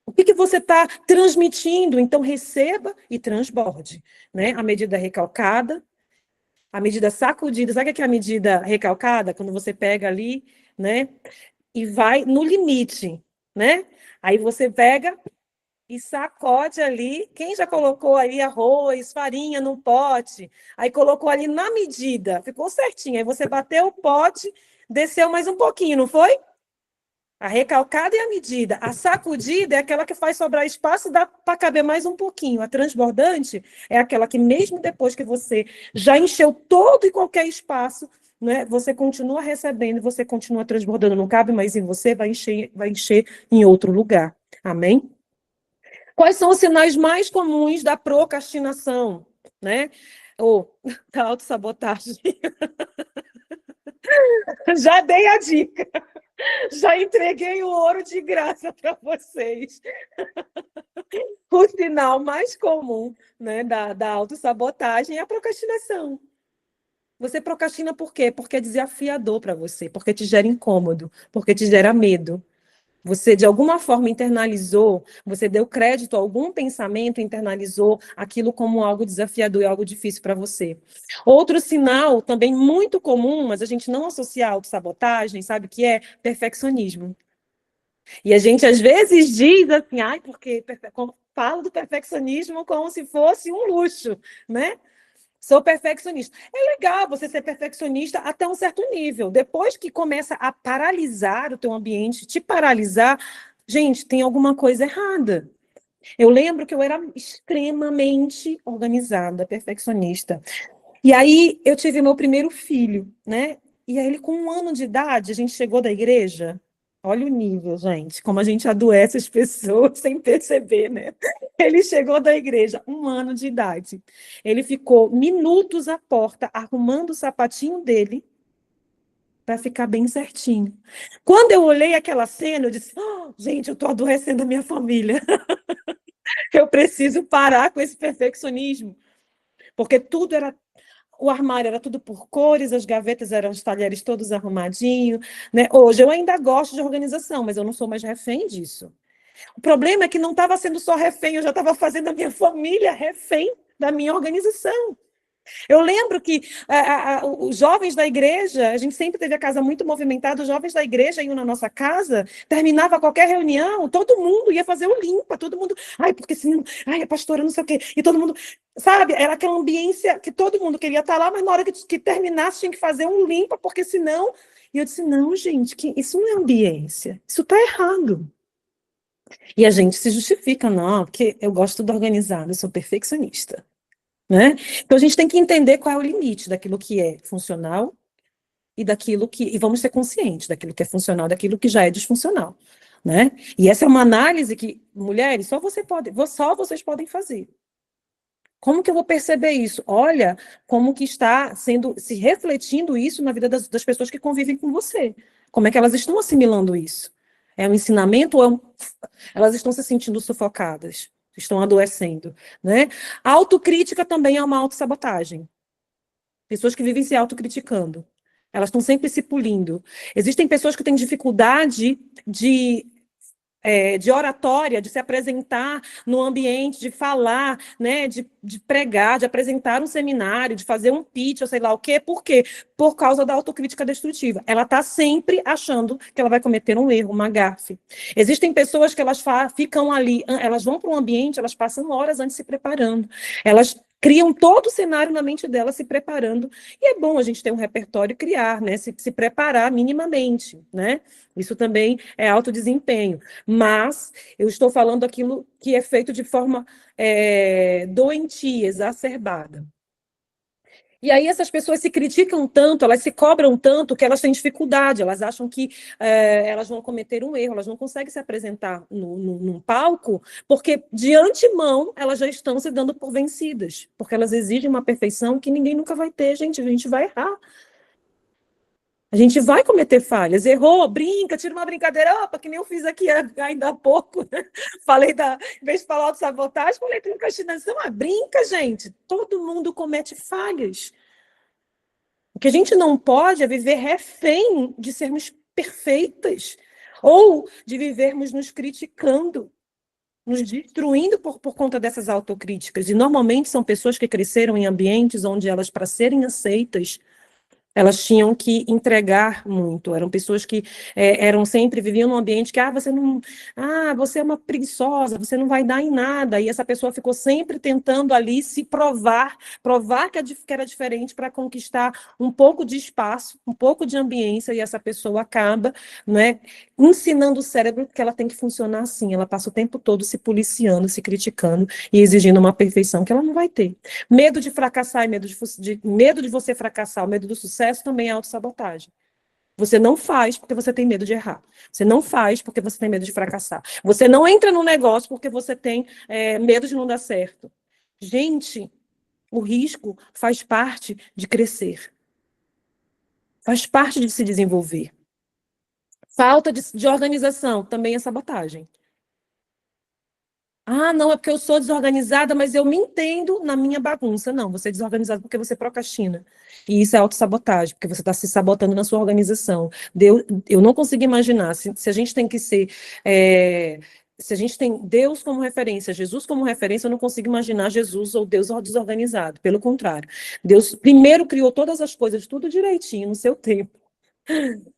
O que você está transmitindo? Então, receba e transborde. Né? A medida recalcada, a medida sacudida. Sabe o que é a medida recalcada? Quando você pega ali, né? E vai no limite, né? Aí você pega e sacode ali. Quem já colocou ali arroz, farinha num pote? Aí colocou ali na medida, ficou certinho. Aí você bateu o pote, desceu mais um pouquinho, não foi? A recalcada é a medida. A sacudida é aquela que faz sobrar espaço e dá para caber mais um pouquinho. A transbordante é aquela que, mesmo depois que você já encheu todo e qualquer espaço, né, você continua recebendo, você continua transbordando. Não cabe mais em você, vai encher em outro lugar. Amém? Quais são os sinais mais comuns da procrastinação, né? Ou da autossabotagem? Já dei a dica. Já entreguei o ouro de graça para vocês. O sinal mais comum, né, da autossabotagem é a procrastinação. Você procrastina por quê? Porque é desafiador para você, porque te gera incômodo, porque te gera medo. Você, de alguma forma, internalizou, você deu crédito a algum pensamento, internalizou aquilo como algo desafiador e algo difícil para você. Outro sinal, também muito comum, mas a gente não associa a autossabotagem, sabe o que é? Perfeccionismo. E a gente, às vezes, diz assim, ai, porque falo do perfeccionismo como se fosse um luxo, né? Sou perfeccionista. É legal você ser perfeccionista até um certo nível. Depois que começa a paralisar o teu ambiente, te paralisar, gente, tem alguma coisa errada. Eu lembro que eu era extremamente organizada, perfeccionista. E aí eu tive meu primeiro filho, né? E aí ele com 1 ano de idade, a gente chegou da igreja. Olha o nível, gente, como a gente adoece as pessoas sem perceber, né? Ele chegou da igreja, 1 ano de idade. Ele ficou minutos à porta arrumando o sapatinho dele para ficar bem certinho. Quando eu olhei aquela cena, eu disse: "Oh, gente, eu estou adoecendo a minha família. Eu preciso parar com esse perfeccionismo." Porque tudo era. O armário era tudo por cores, as gavetas eram os talheres todos arrumadinhos, né? Hoje eu ainda gosto de organização, mas eu não sou mais refém disso. O problema é que não estava sendo só refém, eu já estava fazendo a minha família refém da minha organização. Eu lembro que os jovens da igreja, a gente sempre teve a casa muito movimentada, os jovens da igreja iam na nossa casa, terminava qualquer reunião, todo mundo ia fazer o limpa, todo mundo, ai, porque senão, ai, a pastora não sei o quê, e todo mundo, sabe, era aquela ambiência que todo mundo queria estar lá, mas na hora que terminasse tinha que fazer um limpa, porque senão, e eu disse, não, gente, que isso não é ambiência, isso está errado. E a gente se justifica, não, porque eu gosto do organizado, eu sou perfeccionista. Né? Então a gente tem que entender qual é o limite daquilo que é funcional e daquilo que. E vamos ser conscientes daquilo que é funcional, daquilo que já é disfuncional. Né? E essa é uma análise que, mulheres, só vocês podem fazer. Como que eu vou perceber isso? Olha como que está se refletindo isso na vida das pessoas que convivem com você. Como é que elas estão assimilando isso? É um ensinamento ou elas estão se sentindo sufocadas? Estão adoecendo, né? A autocrítica também é uma autossabotagem. Pessoas que vivem se autocriticando. Elas estão sempre se pulindo. Existem pessoas que têm dificuldade de oratória, de se apresentar no ambiente, de falar, né, de pregar, de apresentar um seminário, de fazer um pitch, ou sei lá o quê. Por quê? Por causa da autocrítica destrutiva. Ela está sempre achando que ela vai cometer um erro, uma gafe. Existem pessoas que elas ficam ali, elas vão para um ambiente, elas passam horas antes se preparando. Elas criam todo o cenário na mente dela se preparando. E é bom a gente ter um repertório e criar, né? Se preparar minimamente, né? Isso também é alto desempenho. Mas eu estou falando aquilo que é feito de forma doentia, exacerbada. E aí essas pessoas se criticam tanto, elas se cobram tanto que elas têm dificuldade, elas acham que elas vão cometer um erro, elas não conseguem se apresentar num palco, porque de antemão elas já estão se dando por vencidas, porque elas exigem uma perfeição que ninguém nunca vai ter, gente, a gente vai errar. A gente vai cometer falhas, errou, brinca, tira uma brincadeira, opa, que nem eu fiz aqui ainda há pouco, né? Falei em vez de falar de sabotagem, falei procrastinação, brinca, gente, todo mundo comete falhas. O que a gente não pode é viver refém de sermos perfeitas, ou de vivermos nos criticando, nos destruindo por conta dessas autocríticas. E normalmente são pessoas que cresceram em ambientes onde elas, para serem aceitas, elas tinham que entregar muito. Eram pessoas que eram sempre, viviam num ambiente que, você é uma preguiçosa, você não vai dar em nada. E essa pessoa ficou sempre tentando ali se provar que era diferente para conquistar um pouco de espaço, um pouco de ambiência, e essa pessoa acaba, né, ensinando o cérebro que ela tem que funcionar assim. Ela passa o tempo todo se policiando, se criticando e exigindo uma perfeição que ela não vai ter. Medo de fracassar e medo de você fracassar, o medo do sucesso também é autossabotagem. Você não faz porque você tem medo de errar. Você não faz porque você tem medo de fracassar. Você não entra no negócio porque você tem medo de não dar certo. Gente, o risco faz parte de crescer. Faz parte de se desenvolver. Falta de organização também é sabotagem. Não, é porque eu sou desorganizada, mas eu me entendo na minha bagunça. Não, você é desorganizada porque você procrastina. E isso é autossabotagem, porque você está se sabotando na sua organização. Eu não consigo imaginar, se a gente tem que ser. Se a gente tem Deus como referência, Jesus como referência, eu não consigo imaginar Jesus ou Deus desorganizado. Pelo contrário. Deus primeiro criou todas as coisas, tudo direitinho, no seu tempo,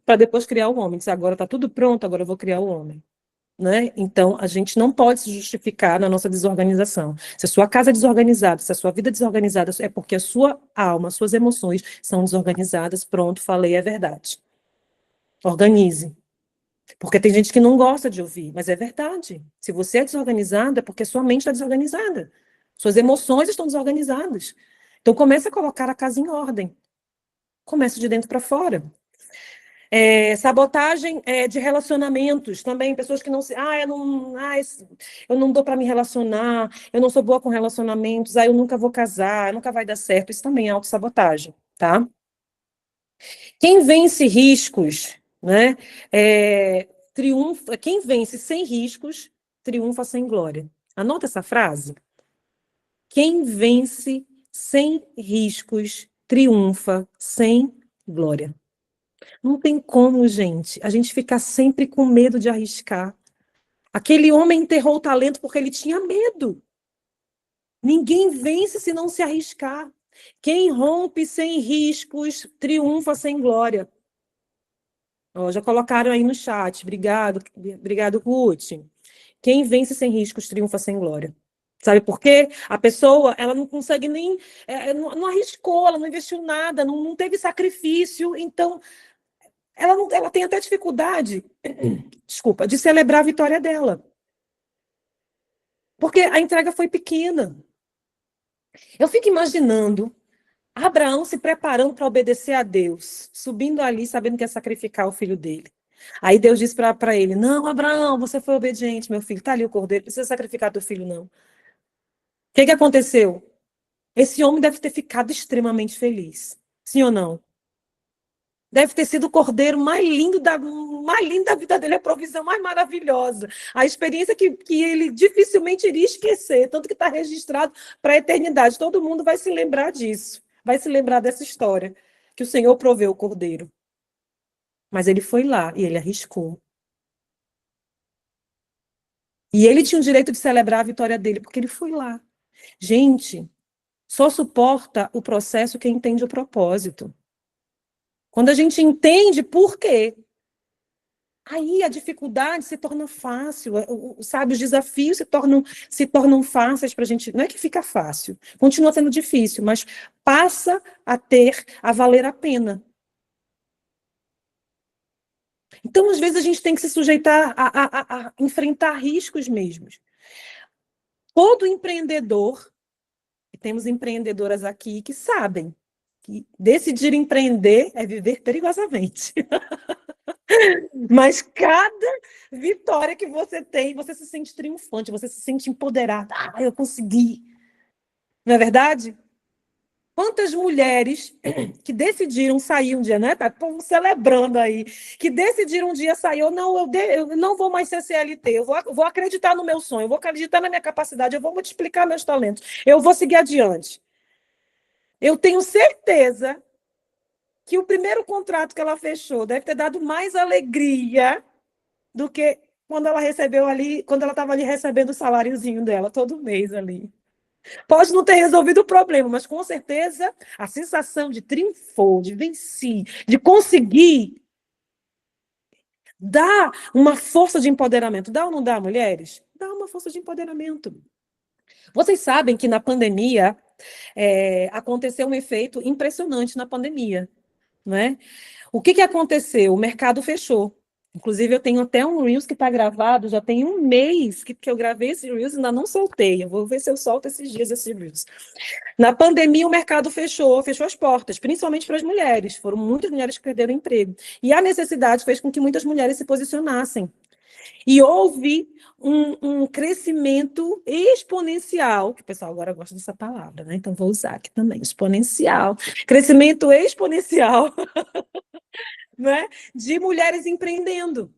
para depois criar o homem. Disse, agora está tudo pronto, agora eu vou criar o homem. Né? Então, a gente não pode se justificar na nossa desorganização. Se a sua casa é desorganizada, se a sua vida é desorganizada, é porque a sua alma, suas emoções são desorganizadas. Pronto, falei, é verdade. Organize. Porque tem gente que não gosta de ouvir, mas é verdade. Se você é desorganizada, é porque sua mente está desorganizada. Suas emoções estão desorganizadas. Então, comece a colocar a casa em ordem. Comece de dentro para fora. Sabotagem de relacionamentos também, pessoas que não se. Eu não dou para me relacionar, eu não sou boa com relacionamentos, eu nunca vou casar, nunca vai dar certo. Isso também é autossabotagem, tá? Quem vence riscos, né? Triunfa, quem vence sem riscos, triunfa sem glória. Anota essa frase. Quem vence sem riscos, triunfa sem glória. Não tem como, gente. A gente ficar sempre com medo de arriscar. Aquele homem enterrou o talento porque ele tinha medo. Ninguém vence se não se arriscar. Quem rompe sem riscos, triunfa sem glória. Ó, já colocaram aí no chat. Obrigado, Ruth. Quem vence sem riscos, triunfa sem glória. Sabe por quê? A pessoa, ela não consegue nem... não arriscou, ela não investiu nada, não teve sacrifício, então ela tem até dificuldade, desculpa, de celebrar a vitória dela. Porque a entrega foi pequena. Eu fico imaginando Abraão se preparando para obedecer a Deus, subindo ali, sabendo que ia sacrificar o filho dele. Aí Deus disse para ele: Não, Abraão, você foi obediente, meu filho. Está ali o cordeiro, não precisa sacrificar teu filho, não. O que aconteceu? Esse homem deve ter ficado extremamente feliz. Sim ou não? Deve ter sido o cordeiro mais lindo da vida dele, a provisão mais maravilhosa. A experiência que ele dificilmente iria esquecer, tanto que está registrado para a eternidade. Todo mundo vai se lembrar disso, vai se lembrar dessa história, que o Senhor proveu o cordeiro. Mas ele foi lá e ele arriscou. E ele tinha o direito de celebrar a vitória dele, porque ele foi lá. Gente, só suporta o processo quem entende o propósito. Quando a gente entende por quê, aí a dificuldade se torna fácil, sabe? Os desafios se tornam fáceis para a gente. Não é que fica fácil, continua sendo difícil, mas passa a valer a pena. Então, às vezes, a gente tem que se sujeitar a enfrentar riscos mesmos. Todo empreendedor, e temos empreendedoras aqui que sabem que decidir empreender é viver perigosamente. Mas cada vitória que você tem, você se sente triunfante, você se sente empoderada. Ah, eu consegui. Não é verdade? Quantas mulheres que decidiram sair um dia, né? Estão celebrando aí, que decidiram um dia sair, eu não vou mais ser CLT, eu vou acreditar no meu sonho, eu vou acreditar na minha capacidade, eu vou multiplicar meus talentos, eu vou seguir adiante. Eu tenho certeza que o primeiro contrato que ela fechou deve ter dado mais alegria do que quando ela recebeu ali, quando ela estava ali recebendo o saláriozinho dela todo mês ali. Pode não ter resolvido o problema, mas com certeza a sensação de triunfou, de venci, de conseguir, dá uma força de empoderamento. Dá ou não dá, mulheres? Dá uma força de empoderamento. Vocês sabem que na pandemia aconteceu um efeito impressionante na pandemia, não é? O que aconteceu? O mercado fechou. Inclusive, eu tenho até um Reels que está gravado, já tem um mês que eu gravei esse Reels e ainda não soltei. Eu vou ver se eu solto esses dias esse Reels. Na pandemia, o mercado fechou as portas, principalmente para as mulheres. Foram muitas mulheres que perderam emprego. E a necessidade fez com que muitas mulheres se posicionassem. E houve um crescimento exponencial, que o pessoal agora gosta dessa palavra, né? Então vou usar aqui também, exponencial. Crescimento exponencial, né? De mulheres empreendendo.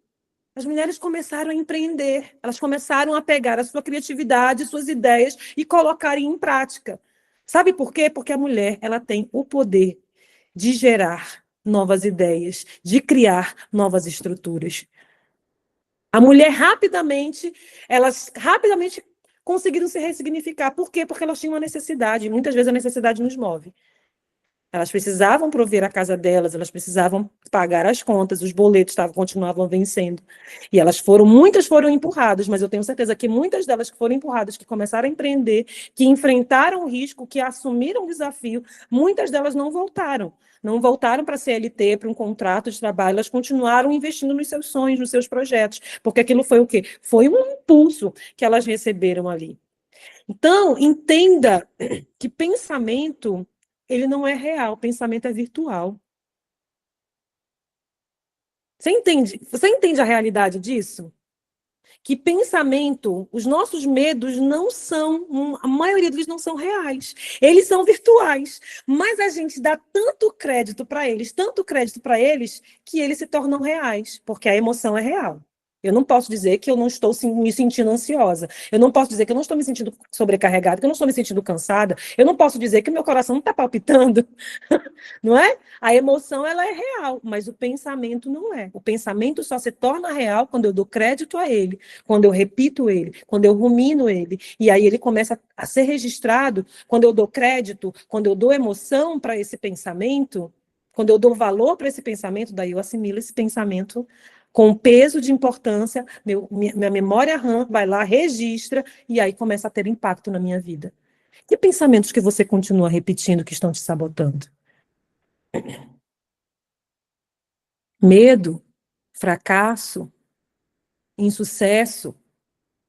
As mulheres começaram a empreender, elas começaram a pegar a sua criatividade, suas ideias e colocarem em prática. Sabe por quê? Porque a mulher, ela tem o poder de gerar novas ideias, de criar novas estruturas. A mulher elas rapidamente conseguiram se ressignificar. Por quê? Porque elas tinham uma necessidade. Muitas vezes a necessidade nos move. Elas precisavam prover a casa delas, elas precisavam pagar as contas, os boletos continuavam vencendo. E muitas foram empurradas, mas eu tenho certeza que muitas delas que foram empurradas, que começaram a empreender, que enfrentaram o risco, que assumiram o desafio, muitas delas não voltaram. Não voltaram para a CLT, para um contrato de trabalho, elas continuaram investindo nos seus sonhos, nos seus projetos, porque aquilo foi o quê? Foi um impulso que elas receberam ali. Então, entenda que pensamento, ele não é real, pensamento é virtual. Você entende a realidade disso? Que pensamento, os nossos medos não são, a maioria deles não são reais. Eles são virtuais. Mas a gente dá tanto crédito para eles, que eles se tornam reais, porque a emoção é real. Eu não posso dizer que eu não estou me sentindo ansiosa. Eu não posso dizer que eu não estou me sentindo sobrecarregada, que eu não estou me sentindo cansada. Eu não posso dizer que meu coração não está palpitando, não é? A emoção, ela é real, mas o pensamento não é. O pensamento só se torna real quando eu dou crédito a ele, quando eu repito ele, quando eu rumino ele. E aí ele começa a ser registrado quando eu dou crédito, quando eu dou emoção para esse pensamento, quando eu dou valor para esse pensamento, daí eu assimilo esse pensamento com peso de importância, minha memória RAM vai lá, registra, e aí começa a ter impacto na minha vida. Que pensamentos que você continua repetindo que estão te sabotando? Medo, fracasso, insucesso,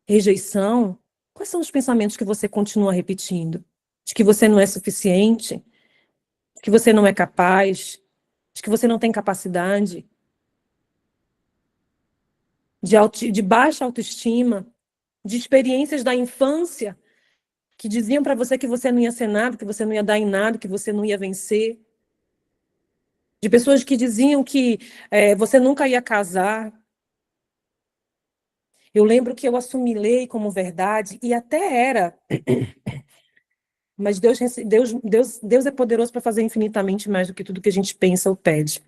rejeição? Quais são os pensamentos que você continua repetindo? De que você não é suficiente? De que você não é capaz? De que você não tem capacidade? De baixa autoestima? De experiências da infância que diziam para você que você não ia ser nada, que você não ia dar em nada, que você não ia vencer? De pessoas que diziam que você nunca ia casar? Eu lembro que eu assimilei como verdade, e até era, mas Deus é poderoso para fazer infinitamente mais do que tudo que a gente pensa ou pede.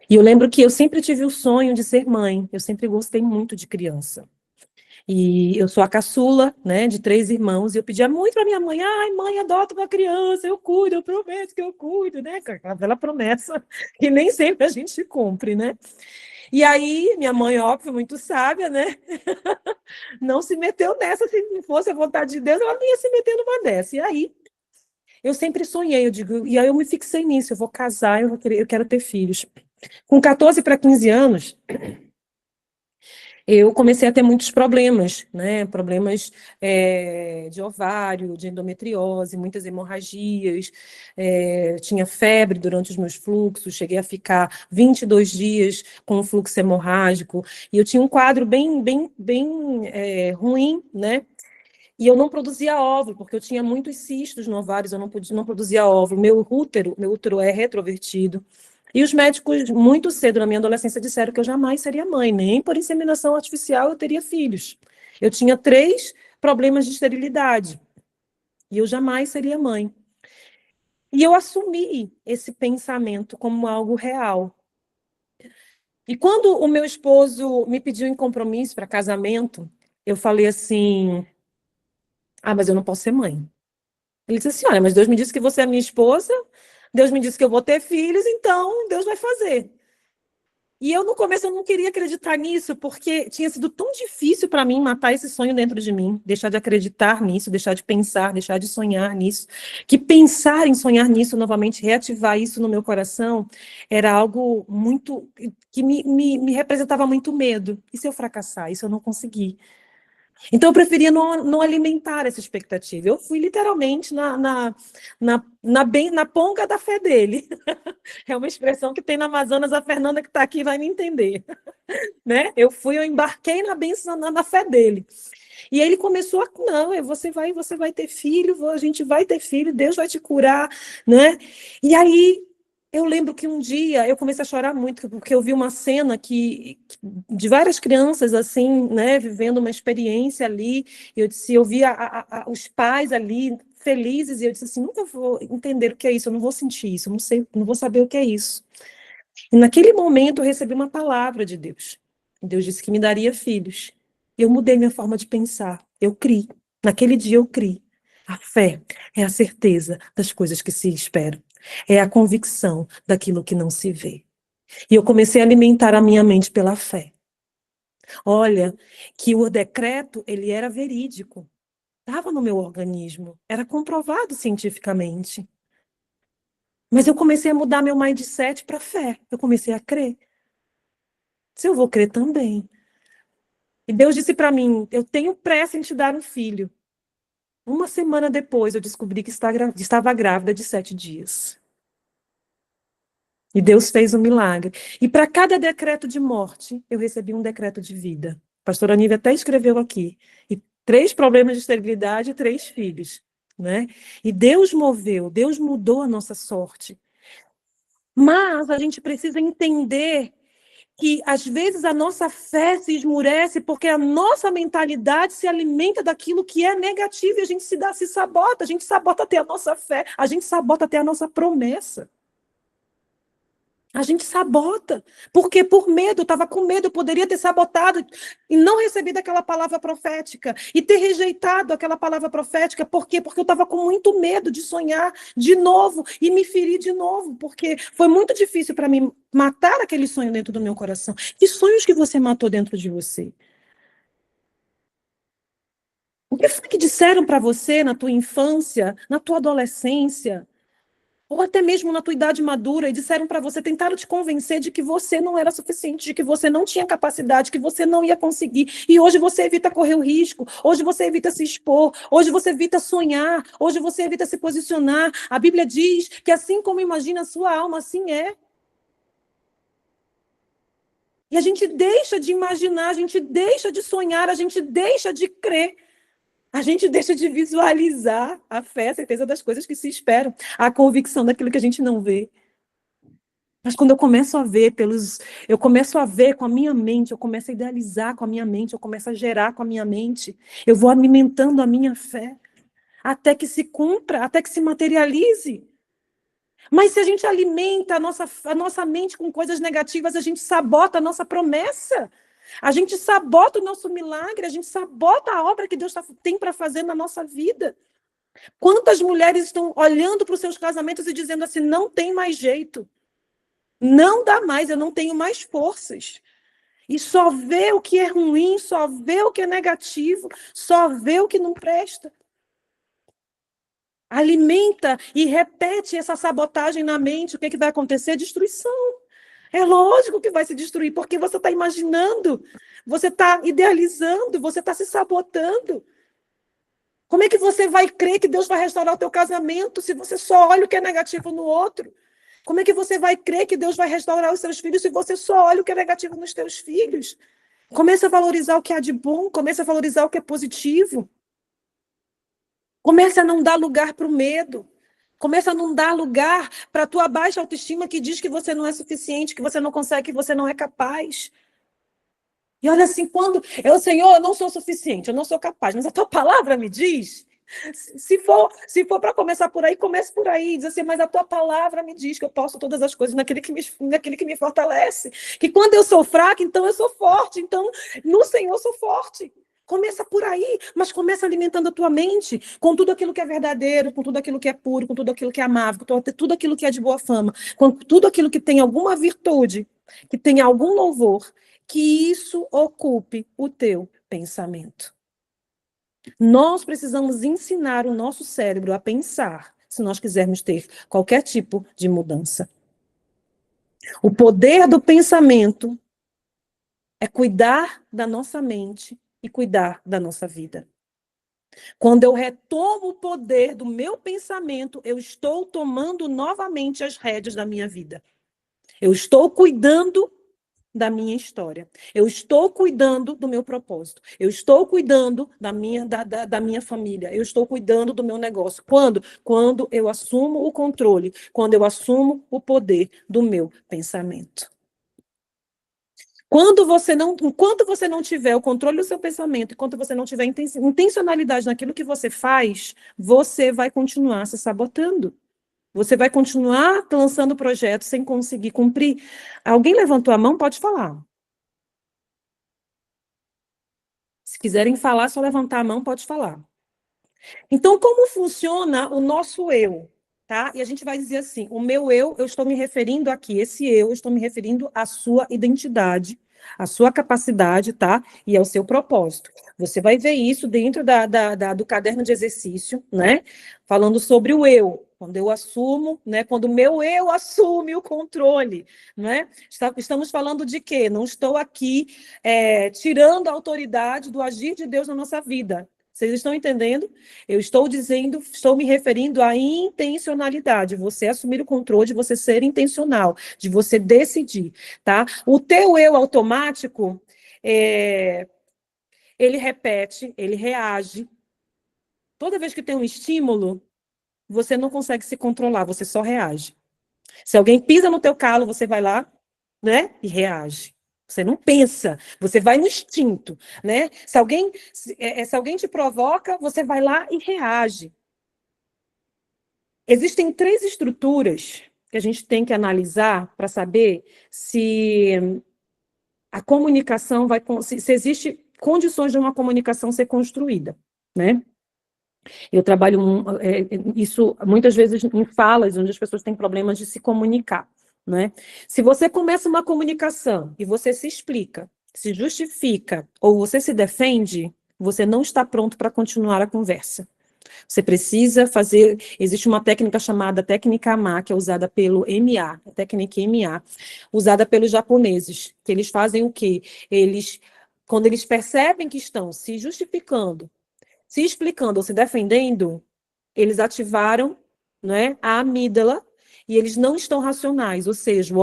E eu lembro que eu sempre tive o sonho de ser mãe, eu sempre gostei muito de criança. E eu sou a caçula, né, de 3 irmãos, e eu pedia muito para minha mãe: ai, mãe, adota uma criança, eu cuido, eu prometo que eu cuido, né? Aquela bela promessa que nem sempre a gente cumpre, né? E aí, minha mãe, óbvio, muito sábia, né? Não se meteu nessa, se não fosse a vontade de Deus, ela não ia se meter numa dessa. E aí, eu sempre sonhei, eu digo, e aí eu me fixei nisso, eu vou casar, eu quero ter filhos. Com 14 para 15 anos, eu comecei a ter muitos problemas, né? Problemas de ovário, de endometriose, muitas hemorragias, tinha febre durante os meus fluxos, cheguei a ficar 22 dias com um fluxo hemorrágico, e eu tinha um quadro bem ruim, né? E eu não produzia óvulo, porque eu tinha muitos cistos no ovário, eu não produzia óvulo. Meu útero é retrovertido. E os médicos, muito cedo na minha adolescência, disseram que eu jamais seria mãe, nem por inseminação artificial eu teria filhos. Eu tinha 3 problemas de esterilidade, e eu jamais seria mãe. E eu assumi esse pensamento como algo real. E quando o meu esposo me pediu em compromisso para casamento, eu falei assim: ah, mas eu não posso ser mãe. Ele disse assim: olha, mas Deus me disse que você é minha esposa, Deus me disse que eu vou ter filhos, então Deus vai fazer. E eu, no começo, eu não queria acreditar nisso, porque tinha sido tão difícil para mim matar esse sonho dentro de mim, deixar de acreditar nisso, deixar de pensar, deixar de sonhar nisso, que pensar em sonhar nisso novamente, reativar isso no meu coração, era algo muito, que me representava muito medo. E se eu fracassar? Isso eu não consegui. Então, eu preferia não alimentar essa expectativa. Eu fui literalmente na ponga da fé dele. É uma expressão que tem na Amazonas, a Fernanda que está aqui vai me entender. Né? Eu embarquei na bênção, na fé dele. E aí ele começou a, não, você vai ter filho, a gente vai ter filho, Deus vai te curar, né? E aí eu lembro que um dia eu comecei a chorar muito, porque eu vi uma cena de várias crianças assim, né, vivendo uma experiência ali, eu via os pais ali felizes, e eu disse assim: nunca vou entender o que é isso, eu não vou sentir isso, eu não sei, não vou saber o que é isso. E naquele momento eu recebi uma palavra de Deus. Deus disse que me daria filhos. Eu mudei minha forma de pensar. Eu criei. Naquele dia eu criei. A fé é a certeza das coisas que se esperam. É a convicção daquilo que não se vê. E eu comecei a alimentar a minha mente pela fé. Olha, que o decreto, ele era verídico. Estava no meu organismo. Era comprovado cientificamente. Mas eu comecei a mudar meu mindset para fé. Eu comecei a crer. Se eu vou crer também. E Deus disse para mim: eu tenho pressa em te dar um filho. Uma semana depois, eu descobri que estava grávida de 7 dias. E Deus fez um milagre. E para cada decreto de morte, eu recebi um decreto de vida. A pastora Nívia até escreveu aqui. E 3 problemas de esterilidade e 3 filhos. Né? E Deus moveu, Deus mudou a nossa sorte. Mas a gente precisa entender que, às vezes, a nossa fé se esmurece porque a nossa mentalidade se alimenta daquilo que é negativo e a gente se sabota, a gente sabota até a nossa fé, a gente sabota até a nossa promessa. A gente sabota, porque por medo, eu estava com medo, eu poderia ter sabotado e não recebido aquela palavra profética, e ter rejeitado aquela palavra profética, por quê? Porque eu estava com muito medo de sonhar de novo e me ferir de novo, porque foi muito difícil para mim matar aquele sonho dentro do meu coração. Que sonhos que você matou dentro de você? O que foi que disseram para você na tua infância, na tua adolescência? Ou até mesmo na tua idade madura, e disseram para você, tentaram te convencer de que você não era suficiente, de que você não tinha capacidade, que você não ia conseguir. E hoje você evita correr o risco, hoje você evita se expor, hoje você evita sonhar, hoje você evita se posicionar. A Bíblia diz que assim como imagina a sua alma, assim é. E a gente deixa de imaginar, a gente deixa de sonhar, a gente deixa de crer. A gente deixa de visualizar a fé, a certeza das coisas que se esperam, a convicção daquilo que a gente não vê. Mas quando eu começo a ver eu começo a ver com a minha mente, eu começo a idealizar com a minha mente, eu começo a gerar com a minha mente, eu vou alimentando a minha fé, até que se cumpra, até que se materialize. Mas se a gente alimenta a nossa mente com coisas negativas, a gente sabota a nossa promessa. A gente sabota o nosso milagre, a gente sabota a obra que Deus tem para fazer na nossa vida. Quantas mulheres estão olhando para os seus casamentos e dizendo assim, não tem mais jeito. Não dá mais, eu não tenho mais forças. E só vê o que é ruim, só vê o que é negativo, só vê o que não presta. Alimenta e repete essa sabotagem na mente. O que vai acontecer? Destruição. É lógico que vai se destruir, porque você está imaginando, você está idealizando, você está se sabotando. Como é que você vai crer que Deus vai restaurar o teu casamento se você só olha o que é negativo no outro? Como é que você vai crer que Deus vai restaurar os seus filhos se você só olha o que é negativo nos teus filhos? Comece a valorizar o que há de bom, comece a valorizar o que é positivo. Comece a não dar lugar para o medo. Comece a não dar lugar para a tua baixa autoestima que diz que você não é suficiente, que você não consegue, que você não é capaz. E olha assim, Senhor, eu não sou suficiente, eu não sou capaz, mas a tua palavra me diz. Se for para começar por aí, comece por aí. Diz assim, mas a tua palavra me diz que eu posso todas as coisas naquele que me fortalece. Que quando eu sou fraca, então eu sou forte. Então, no Senhor eu sou forte. Começa por aí, mas começa alimentando a tua mente com tudo aquilo que é verdadeiro, com tudo aquilo que é puro, com tudo aquilo que é amável, com tudo aquilo que é de boa fama, com tudo aquilo que tem alguma virtude, que tem algum louvor, que isso ocupe o teu pensamento. Nós precisamos ensinar o nosso cérebro a pensar, se nós quisermos ter qualquer tipo de mudança. O poder do pensamento é cuidar da nossa mente e cuidar da nossa vida. Quando eu retomo o poder do meu pensamento, eu estou tomando novamente as rédeas da minha vida. Eu estou cuidando da minha história. Eu estou cuidando do meu propósito. Eu estou cuidando da minha família. Eu estou cuidando do meu negócio. Quando? Quando eu assumo o controle. Quando eu assumo o poder do meu pensamento. Enquanto você não tiver o controle do seu pensamento, enquanto você não tiver intencionalidade naquilo que você faz, você vai continuar se sabotando. Você vai continuar lançando projetos sem conseguir cumprir. Alguém levantou a mão? Pode falar. Se quiserem falar, só levantar a mão, pode falar. Então, como funciona o nosso eu? Tá? E a gente vai dizer assim, o meu eu estou me referindo aqui, eu estou me referindo à sua identidade, à sua capacidade, tá? E ao seu propósito. Você vai ver isso dentro do caderno de exercício, né? Falando sobre o eu, quando eu assumo, né? Quando o meu eu assume o controle, né? Estamos falando de quê? Não estou aqui tirando a autoridade do agir de Deus na nossa vida. Vocês estão entendendo? Eu estou me referindo à intencionalidade, você assumir o controle de você ser intencional, de você decidir, tá? O teu eu automático, ele repete, ele reage. Toda vez que tem um estímulo, você não consegue se controlar, você só reage. Se alguém pisa no teu calo, você vai lá, né? E reage. Você não pensa, você vai no instinto, né? Se alguém te provoca, você vai lá e reage. Existem três estruturas que a gente tem que analisar para saber se a comunicação se existe condições de uma comunicação ser construída, né? Eu trabalho isso muitas vezes em falas onde as pessoas têm problemas de se comunicar, né? Se você começa uma comunicação e você se explica, se justifica ou você se defende, você não está pronto para continuar a conversa. Você precisa fazer. Existe uma técnica chamada técnica AMA, que é usada pelo MA, a técnica MA, usada pelos japoneses, que eles fazem o quê? Quando eles percebem que estão se justificando, se explicando ou se defendendo, eles ativaram, né, a amígdala e eles não estão racionais, ou seja,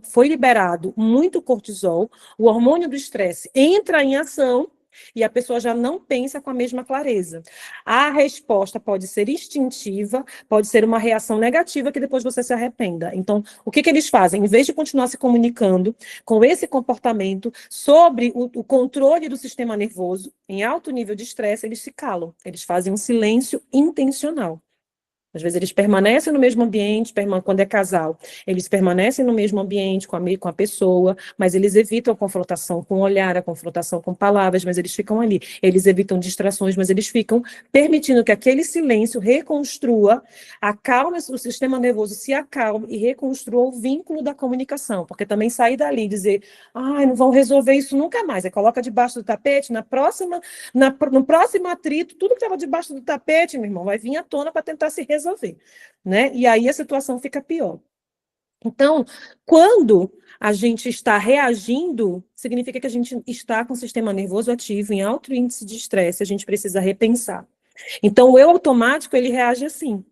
foi liberado muito cortisol, o hormônio do estresse entra em ação e a pessoa já não pensa com a mesma clareza. A resposta pode ser instintiva, pode ser uma reação negativa que depois você se arrependa. Então, o que eles fazem? Em vez de continuar se comunicando com esse comportamento sobre o controle do sistema nervoso, em alto nível de estresse, eles se calam. Eles fazem um silêncio intencional. Às vezes eles permanecem no mesmo ambiente, quando é casal, eles permanecem no mesmo ambiente com a pessoa, mas eles evitam a confrontação com o olhar, a confrontação com palavras, mas eles ficam ali. Eles evitam distrações, mas eles ficam permitindo que aquele silêncio reconstrua, acalme, o sistema nervoso se acalme e reconstrua o vínculo da comunicação, porque também sair dali e dizer, não vão resolver isso nunca mais, aí coloca debaixo do tapete, no próximo atrito, tudo que estava debaixo do tapete, meu irmão, vai vir à tona para tentar se resolver, né? E aí a situação fica pior. Então, quando a gente está reagindo, significa que a gente está com o sistema nervoso ativo em alto índice de estresse, a gente precisa repensar. Então, o eu automático, ele reage assim.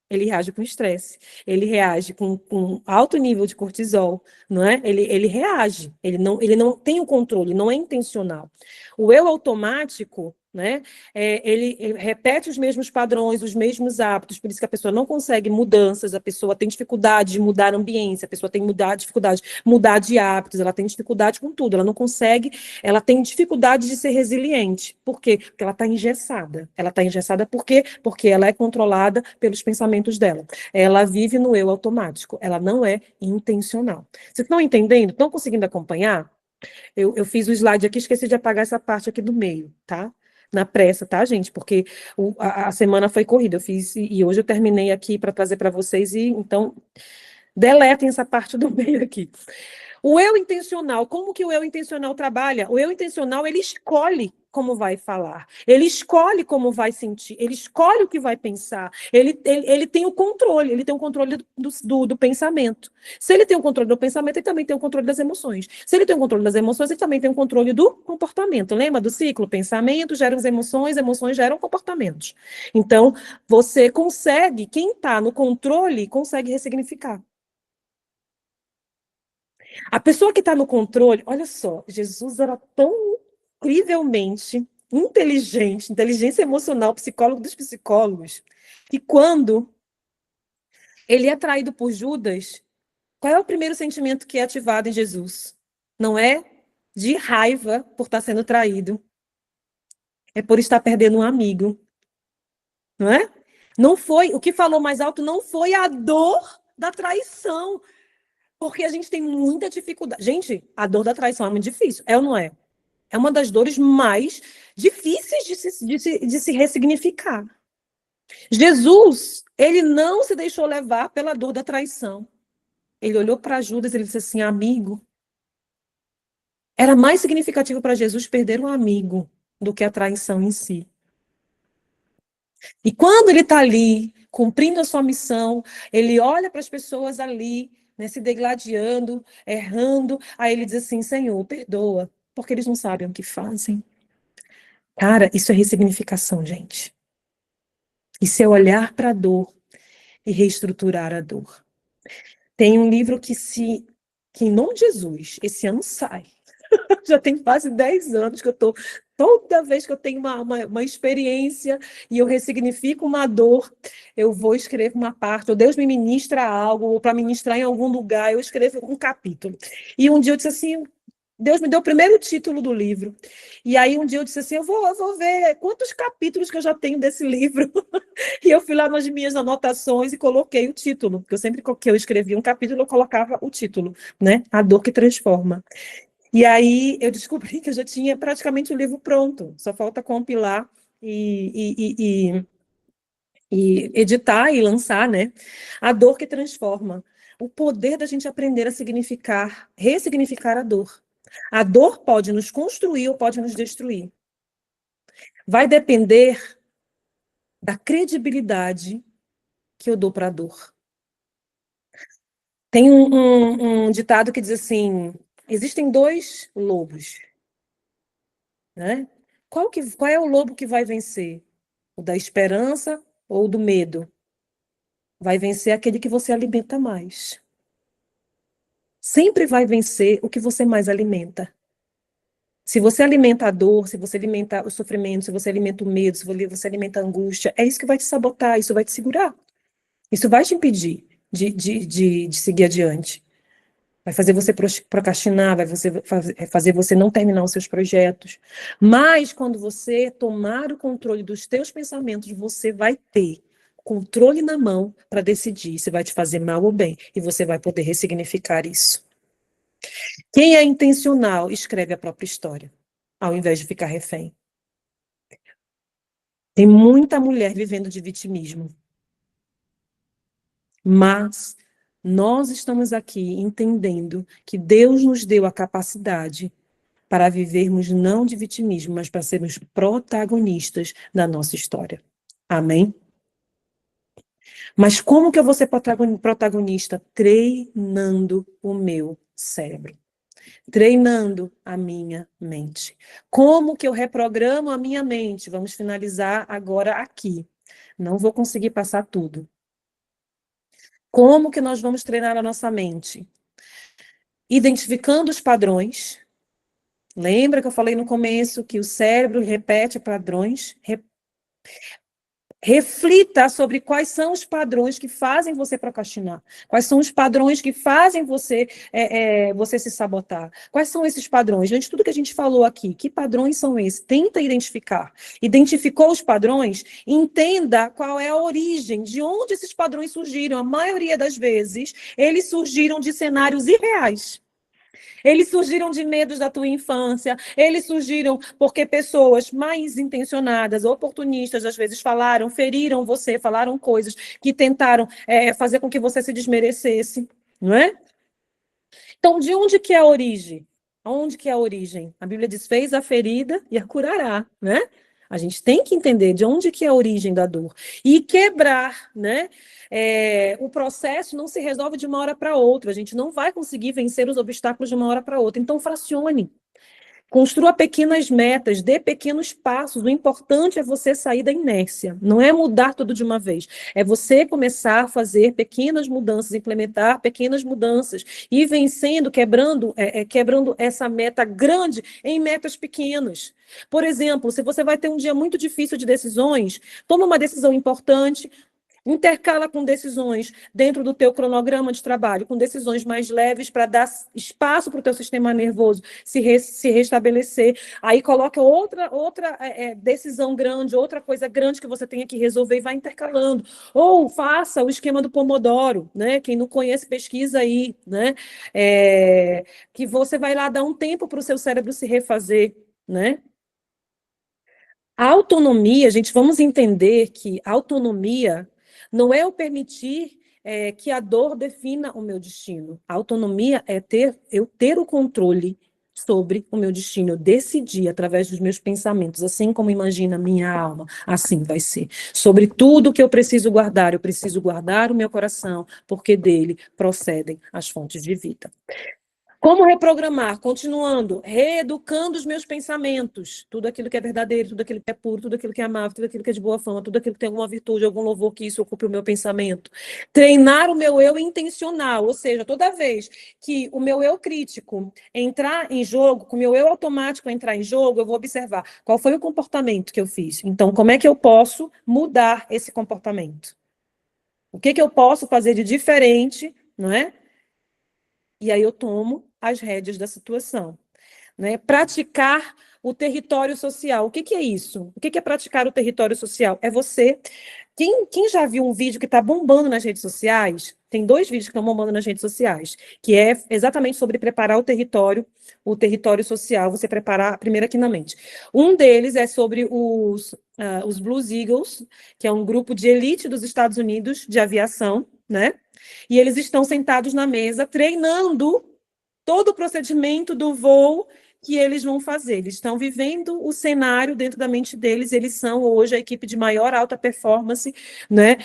Ele reage com estresse, ele reage com alto nível de cortisol, não é? Ele reage, ele não tem o controle, não é intencional. O eu automático, né? Ele repete os mesmos padrões, os mesmos hábitos, por isso que a pessoa não consegue mudanças, a pessoa tem dificuldade de mudar a ambiência, a pessoa tem dificuldade de mudar de hábitos, ela tem dificuldade com tudo, ela não consegue, ela tem dificuldade de ser resiliente. Por quê? Porque ela está engessada. Ela está engessada por quê? Porque ela é controlada pelos pensamentos dela. Ela vive no eu automático, ela não é intencional. Vocês estão entendendo? Estão conseguindo acompanhar? Eu fiz o slide aqui, esqueci de apagar essa parte aqui do meio, tá? Na pressa, tá, gente? Porque a semana foi corrida, eu fiz, e hoje eu terminei aqui para trazer para vocês, e então, deletem essa parte do meio aqui. O eu intencional, como que o eu intencional trabalha? O eu intencional, ele escolhe como vai falar, ele escolhe como vai sentir, ele escolhe o que vai pensar, ele tem o controle, ele tem o controle do pensamento. Se ele tem o controle do pensamento, ele também tem o controle das emoções. Se ele tem o controle das emoções, ele também tem o controle do comportamento. Lembra do ciclo? Pensamento gera as emoções, emoções geram comportamentos. Então, você consegue, quem está no controle, consegue ressignificar. A pessoa que está no controle, olha só, Jesus era tão incrivelmente inteligente, inteligência emocional, psicólogo dos psicólogos, que quando ele é traído por Judas, qual é o primeiro sentimento que é ativado em Jesus? Não é de raiva por estar sendo traído, é por estar perdendo um amigo, não é? Não foi, o que falou mais alto não foi a dor da traição, porque a gente tem muita dificuldade. Gente, a dor da traição é muito difícil, é ou não é? É uma das dores mais difíceis de se ressignificar. Jesus, ele não se deixou levar pela dor da traição. Ele olhou para Judas e ele disse assim, amigo. Era mais significativo para Jesus perder um amigo do que a traição em si. E quando ele está ali, cumprindo a sua missão, ele olha para as pessoas ali, né, se degladiando, errando, aí ele diz assim, Senhor, perdoa, porque eles não sabem o que fazem. Cara, isso é ressignificação, gente. Isso é olhar para a dor e reestruturar a dor. Tem um livro que em nome de Jesus, esse ano sai. Já tem quase 10 anos que eu estou, toda vez que eu tenho uma experiência e eu ressignifico uma dor, eu vou escrever uma parte, ou Deus me ministra algo, ou para ministrar em algum lugar, eu escrevo um capítulo. E um dia eu disse assim, Deus me deu o primeiro título do livro. E aí um dia eu disse assim, eu vou ver quantos capítulos que eu já tenho desse livro. E eu fui lá nas minhas anotações e coloquei o título, porque eu sempre que eu escrevia um capítulo, eu colocava o título, né? A Dor que Transforma. E aí eu descobri que eu já tinha praticamente o livro pronto, só falta compilar e editar e lançar, né? A Dor que Transforma. O poder da gente aprender a significar, ressignificar a dor. A dor pode nos construir ou pode nos destruir. Vai depender da credibilidade que eu dou para a dor. Tem um ditado que diz assim: existem dois lobos, né? Qual é o lobo que vai vencer? O da esperança ou o do medo? Vai vencer aquele que você alimenta mais. Sempre vai vencer o que você mais alimenta. Se você alimenta a dor, se você alimenta o sofrimento, se você alimenta o medo, se você alimenta a angústia, é isso que vai te sabotar, isso vai te segurar. Isso vai te impedir de seguir adiante. Vai fazer você procrastinar, fazer você não terminar os seus projetos. Mas quando você tomar o controle dos teus pensamentos, você vai ter controle na mão para decidir se vai te fazer mal ou bem. E você vai poder ressignificar isso. Quem é intencional escreve a própria história, ao invés de ficar refém. Tem muita mulher vivendo de vitimismo. Mas nós estamos aqui entendendo que Deus nos deu a capacidade para vivermos não de vitimismo, mas para sermos protagonistas da nossa história. Amém? Mas como que eu vou ser protagonista? Treinando o meu cérebro. Treinando a minha mente. Como que eu reprogramo a minha mente? Vamos finalizar agora aqui. Não vou conseguir passar tudo. Como que nós vamos treinar a nossa mente? Identificando os padrões. Lembra que eu falei no começo que o cérebro repete padrões? Reflita sobre quais são os padrões que fazem você procrastinar. Quais são os padrões que fazem você se sabotar. Quais são esses padrões? Diante de tudo que a gente falou aqui, que padrões são esses? Tenta identificar. Identificou os padrões? Entenda qual é a origem, de onde esses padrões surgiram. A maioria das vezes, eles surgiram de cenários irreais. Eles surgiram de medos da tua infância, eles surgiram porque pessoas mais intencionadas, oportunistas, às vezes falaram, feriram você, falaram coisas que tentaram fazer com que você se desmerecesse, não é? Então, de onde que é a origem? Onde que é a origem? A Bíblia diz, fez a ferida e a curará, né? A gente tem que entender de onde que é a origem da dor. E quebrar, né? O processo não se resolve de uma hora para outra. A gente não vai conseguir vencer os obstáculos de uma hora para outra. Então, fracione. Construa pequenas metas, dê pequenos passos. O importante é você sair da inércia. Não é mudar tudo de uma vez. É você começar a fazer pequenas mudanças, implementar pequenas mudanças e vencendo, quebrando essa meta grande em metas pequenas. Por exemplo, se você vai ter um dia muito difícil de decisões, toma uma decisão importante, intercala com decisões dentro do teu cronograma de trabalho, com decisões mais leves para dar espaço para o teu sistema nervoso se restabelecer. Aí coloca outra decisão grande, outra coisa grande que você tenha que resolver e vai intercalando. Ou faça o esquema do Pomodoro, né? Quem não conhece, pesquisa aí, né? Que você vai lá dar um tempo para o seu cérebro se refazer, né? A autonomia, gente, vamos entender que a autonomia não é o permitir que a dor defina o meu destino. A autonomia é eu ter o controle sobre o meu destino, eu decidir através dos meus pensamentos, assim como imagina a minha alma, assim vai ser. Sobre tudo que eu preciso guardar o meu coração, porque dele procedem as fontes de vida. Como reprogramar? Continuando, reeducando os meus pensamentos. Tudo aquilo que é verdadeiro, tudo aquilo que é puro, tudo aquilo que é amável, tudo aquilo que é de boa fama, tudo aquilo que tem alguma virtude, algum louvor, que isso ocupe o meu pensamento. Treinar o meu eu intencional, ou seja, toda vez que o meu eu crítico entrar em jogo, que o meu eu automático entrar em jogo, eu vou observar qual foi o comportamento que eu fiz. Então, como é que eu posso mudar esse comportamento? O que eu posso fazer de diferente, não é? E aí eu tomo as rédeas da situação. né? Praticar o território social. O que que é isso? O que que é praticar o território social? É você... Quem já viu um vídeo que está bombando nas redes sociais? Tem 2 vídeos que estão bombando nas redes sociais, que é exatamente sobre preparar o território social, você preparar primeiro aqui na mente. Um deles é sobre os Blues Eagles, que é um grupo de elite dos Estados Unidos de aviação, né? E eles estão sentados na mesa treinando todo o procedimento do voo que eles vão fazer. Eles estão vivendo o cenário dentro da mente deles, eles são hoje a equipe de maior alta performance, né,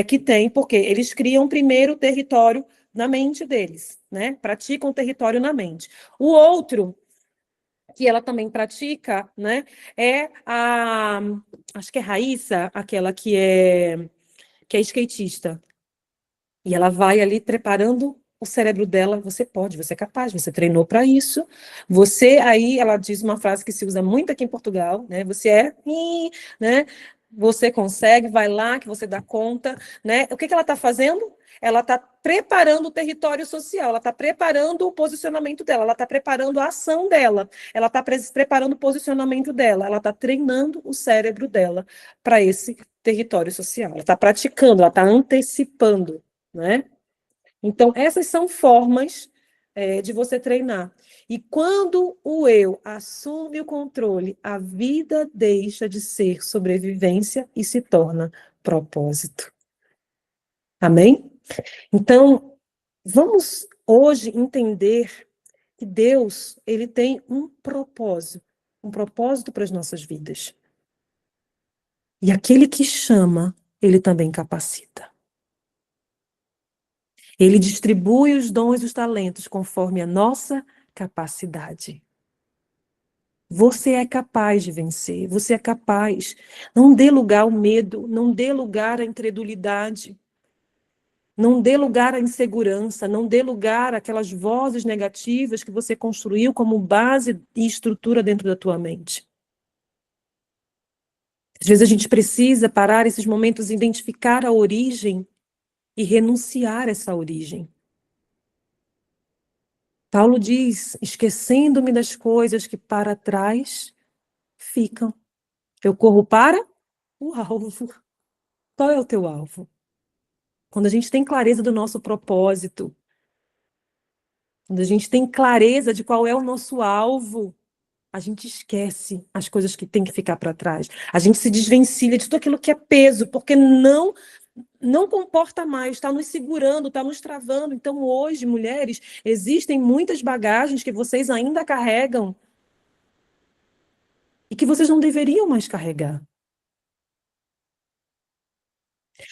que tem, porque eles criam primeiro o território na mente deles, né, praticam o território na mente. O outro, que ela também pratica, né, acho que é Raíssa, aquela que é skatista. E ela vai ali preparando o cérebro dela. Você pode, você é capaz, você treinou para isso. Você aí, ela diz uma frase que se usa muito aqui em Portugal, né? Você é, né? Você consegue, vai lá que você dá conta, né? O que que ela está fazendo? Ela está preparando o território social, ela está preparando o posicionamento dela, ela está preparando a ação dela, ela está preparando o posicionamento dela, ela está treinando o cérebro dela para esse território social. Ela está praticando, ela está antecipando, né? Então, essas são formas de você treinar. E quando o eu assume o controle, a vida deixa de ser sobrevivência e se torna propósito. Amém? Então, vamos hoje entender que Deus, ele tem um propósito para as nossas vidas. E aquele que chama, ele também capacita. Ele distribui os dons e os talentos conforme a nossa capacidade. Você é capaz de vencer, você é capaz. Não dê lugar ao medo, não dê lugar à incredulidade, não dê lugar à insegurança, não dê lugar àquelas vozes negativas que você construiu como base e estrutura dentro da tua mente. Às vezes a gente precisa parar esses momentos, identificar a origem e renunciar a essa origem. Paulo diz, esquecendo-me das coisas que para trás ficam. Eu corro para o alvo. Qual é o teu alvo? Quando a gente tem clareza do nosso propósito, quando a gente tem clareza de qual é o nosso alvo, a gente esquece as coisas que tem que ficar para trás. A gente se desvencilha de tudo aquilo que é peso, porque não comporta mais, está nos segurando, está nos travando. Então, hoje, mulheres, existem muitas bagagens que vocês ainda carregam e que vocês não deveriam mais carregar.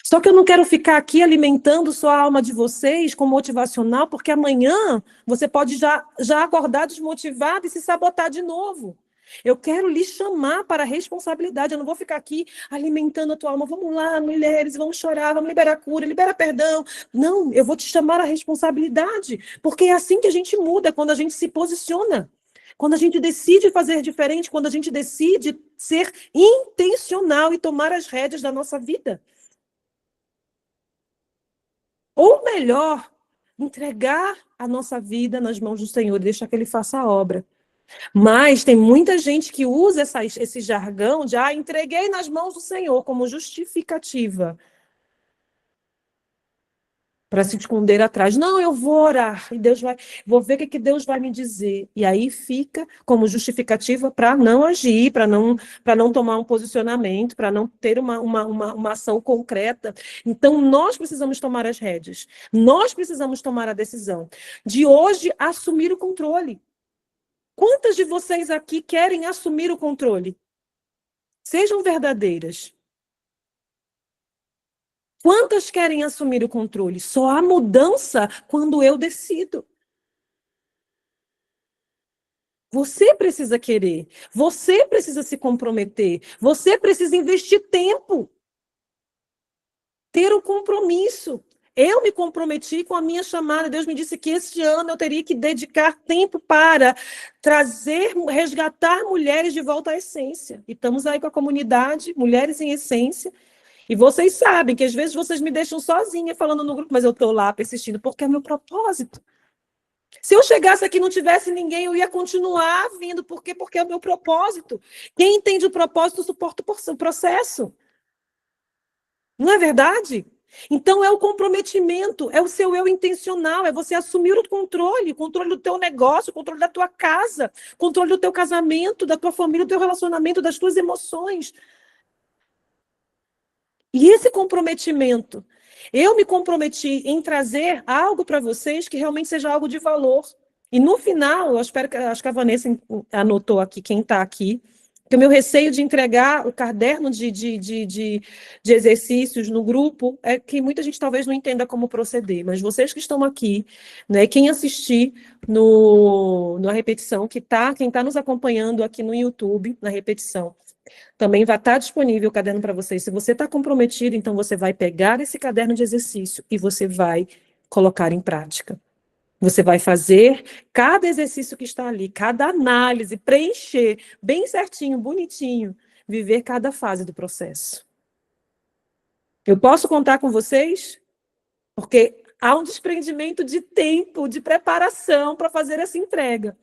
Só que eu não quero ficar aqui alimentando só a alma de vocês com motivacional, porque amanhã você pode já acordar desmotivado e se sabotar de novo. Eu quero lhe chamar para a responsabilidade. Eu não vou ficar aqui alimentando a tua alma. Vamos lá, mulheres, vamos chorar, vamos liberar cura, liberar perdão. Não, eu vou te chamar à responsabilidade, porque é assim que a gente muda, quando a gente se posiciona. Quando a gente decide fazer diferente, quando a gente decide ser intencional e tomar as rédeas da nossa vida. Ou melhor, entregar a nossa vida nas mãos do Senhor e deixar que Ele faça a obra. Mas tem muita gente que usa esse jargão de entreguei nas mãos do Senhor como justificativa para se esconder atrás. Não, eu vou orar e vou ver o que Deus vai me dizer. E aí fica como justificativa para não agir, para não tomar um posicionamento, para não ter uma ação concreta. Então, nós precisamos tomar as rédeas. Nós precisamos tomar a decisão de hoje assumir o controle. Quantas de vocês aqui querem assumir o controle? Sejam verdadeiras. Quantas querem assumir o controle? Só há mudança quando eu decido. Você precisa querer. Você precisa se comprometer. Você precisa investir tempo. Ter o compromisso. Eu me comprometi com a minha chamada. Deus me disse que este ano eu teria que dedicar tempo para resgatar mulheres de volta à essência. E estamos aí com a comunidade, Mulheres em Essência. E vocês sabem que às vezes vocês me deixam sozinha falando no grupo, mas eu estou lá persistindo, porque é meu propósito. Se eu chegasse aqui e não tivesse ninguém, eu ia continuar vindo. Por quê? Porque é o meu propósito. Quem entende o propósito suporta o processo. Não é verdade? Então, é o comprometimento, é o seu eu intencional, é você assumir o controle do teu negócio, o controle da tua casa, o controle do teu casamento, da tua família, do teu relacionamento, das tuas emoções. E esse comprometimento, eu me comprometi em trazer algo para vocês que realmente seja algo de valor. E no final, eu espero que, acho que a Vanessa anotou aqui, quem está aqui, que o meu receio de entregar o caderno de exercícios no grupo é que muita gente talvez não entenda como proceder, mas vocês que estão aqui, né, quem assistir na repetição, quem está nos acompanhando aqui no YouTube, na repetição, também vai estar disponível o caderno para vocês. Se você está comprometido, então você vai pegar esse caderno de exercício e você vai colocar em prática. Você vai fazer cada exercício que está ali, cada análise, preencher bem certinho, bonitinho, viver cada fase do processo. Eu posso contar com vocês? Porque há um desprendimento de tempo, de preparação para fazer essa entrega.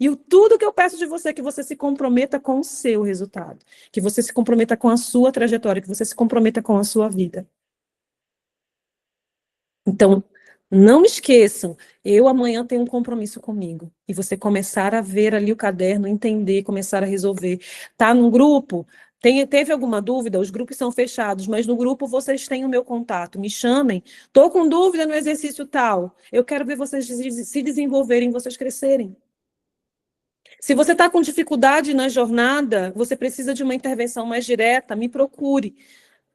E tudo que eu peço de você é que você se comprometa com o seu resultado, que você se comprometa com a sua trajetória, que você se comprometa com a sua vida. Então, não esqueçam, eu amanhã tenho um compromisso comigo. E você começar a ver ali o caderno, entender, começar a resolver. Tá num grupo? Teve alguma dúvida? Os grupos são fechados, mas no grupo vocês têm o meu contato. Me chamem. Estou com dúvida no exercício tal. Eu quero ver vocês se desenvolverem, vocês crescerem. Se você está com dificuldade na jornada, você precisa de uma intervenção mais direta, me procure.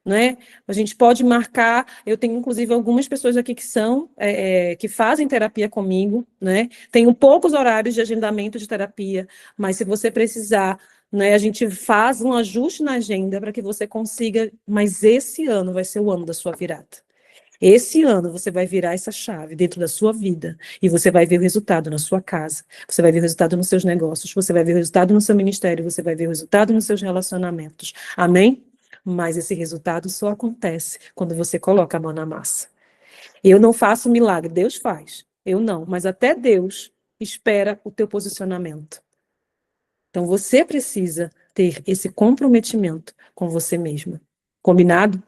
Né? A gente pode marcar, eu tenho inclusive algumas pessoas aqui que fazem terapia comigo, né? Tenho poucos horários de agendamento de terapia, mas se você precisar, né, a gente faz um ajuste na agenda para que você consiga, mas esse ano vai ser o ano da sua virada. Esse ano você vai virar essa chave dentro da sua vida e você vai ver o resultado na sua casa, você vai ver o resultado nos seus negócios, você vai ver o resultado no seu ministério, você vai ver o resultado nos seus relacionamentos. Amém? Mas esse resultado só acontece quando você coloca a mão na massa. Eu não faço milagre, Deus faz. Eu não, mas até Deus espera o teu posicionamento. Então você precisa ter esse comprometimento com você mesma. Combinado?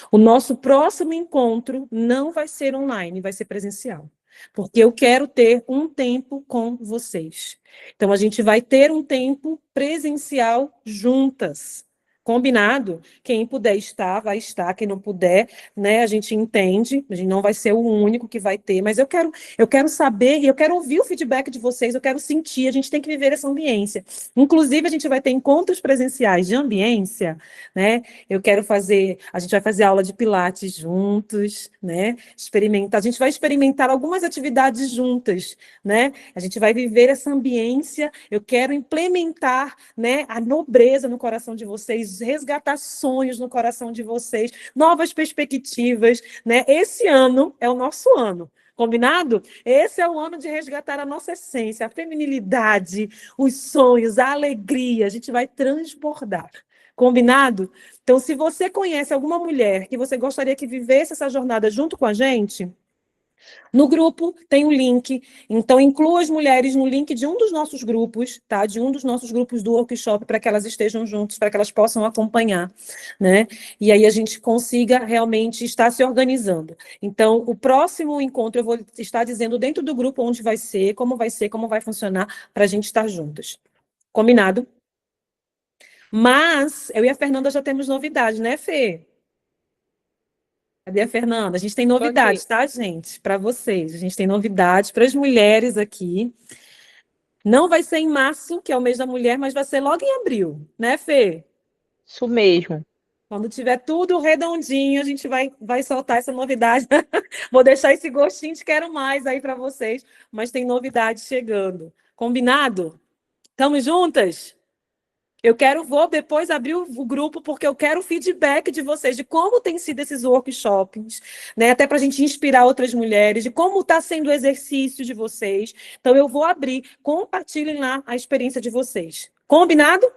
O nosso próximo encontro não vai ser online, vai ser presencial. Porque eu quero ter um tempo com vocês. Então, a gente vai ter um tempo presencial juntas. Combinado? Quem puder estar, vai estar. Quem não puder, né, a gente entende. A gente não vai ser o único que vai ter. Mas eu quero saber e eu quero ouvir o feedback de vocês. Eu quero sentir. A gente tem que viver essa ambiência. Inclusive, a gente vai ter encontros presenciais de ambiência, né? A gente vai fazer aula de pilates juntos, né? A gente vai experimentar algumas atividades juntas, né? A gente vai viver essa ambiência. Eu quero implementar, né, a nobreza no coração de vocês, resgatar sonhos no coração de vocês, novas perspectivas, né? Esse ano é o nosso ano. Combinado? Esse é o ano de resgatar a nossa essência, a feminilidade, os sonhos, a alegria. A gente vai transbordar. Combinado? Então, se você conhece alguma mulher que você gostaria que vivesse essa jornada junto com a gente, no grupo tem um link. Então, inclua as mulheres no link de um dos nossos grupos, tá? De um dos nossos grupos do workshop, para que elas estejam juntas, para que elas possam acompanhar, né? E aí a gente consiga realmente estar se organizando. Então, o próximo encontro eu vou estar dizendo dentro do grupo onde vai ser, como vai funcionar, para a gente estar juntas. Combinado? Mas eu e a Fernanda já temos novidade, né, Fê? Cadê a Fernanda? A gente tem novidades, tá, gente? Para vocês. A gente tem novidades para as mulheres aqui. Não vai ser em março, que é o mês da mulher, mas vai ser logo em abril, né, Fê? Isso mesmo. Quando tiver tudo redondinho, a gente vai soltar essa novidade. Vou deixar esse gostinho de quero mais aí para vocês, mas tem novidade chegando. Combinado? Estamos juntas? Vou depois abrir o grupo, porque eu quero o feedback de vocês, de como tem sido esses workshops, né? Até para a gente inspirar outras mulheres, de como está sendo o exercício de vocês. Então, eu vou abrir, compartilhem lá a experiência de vocês. Combinado?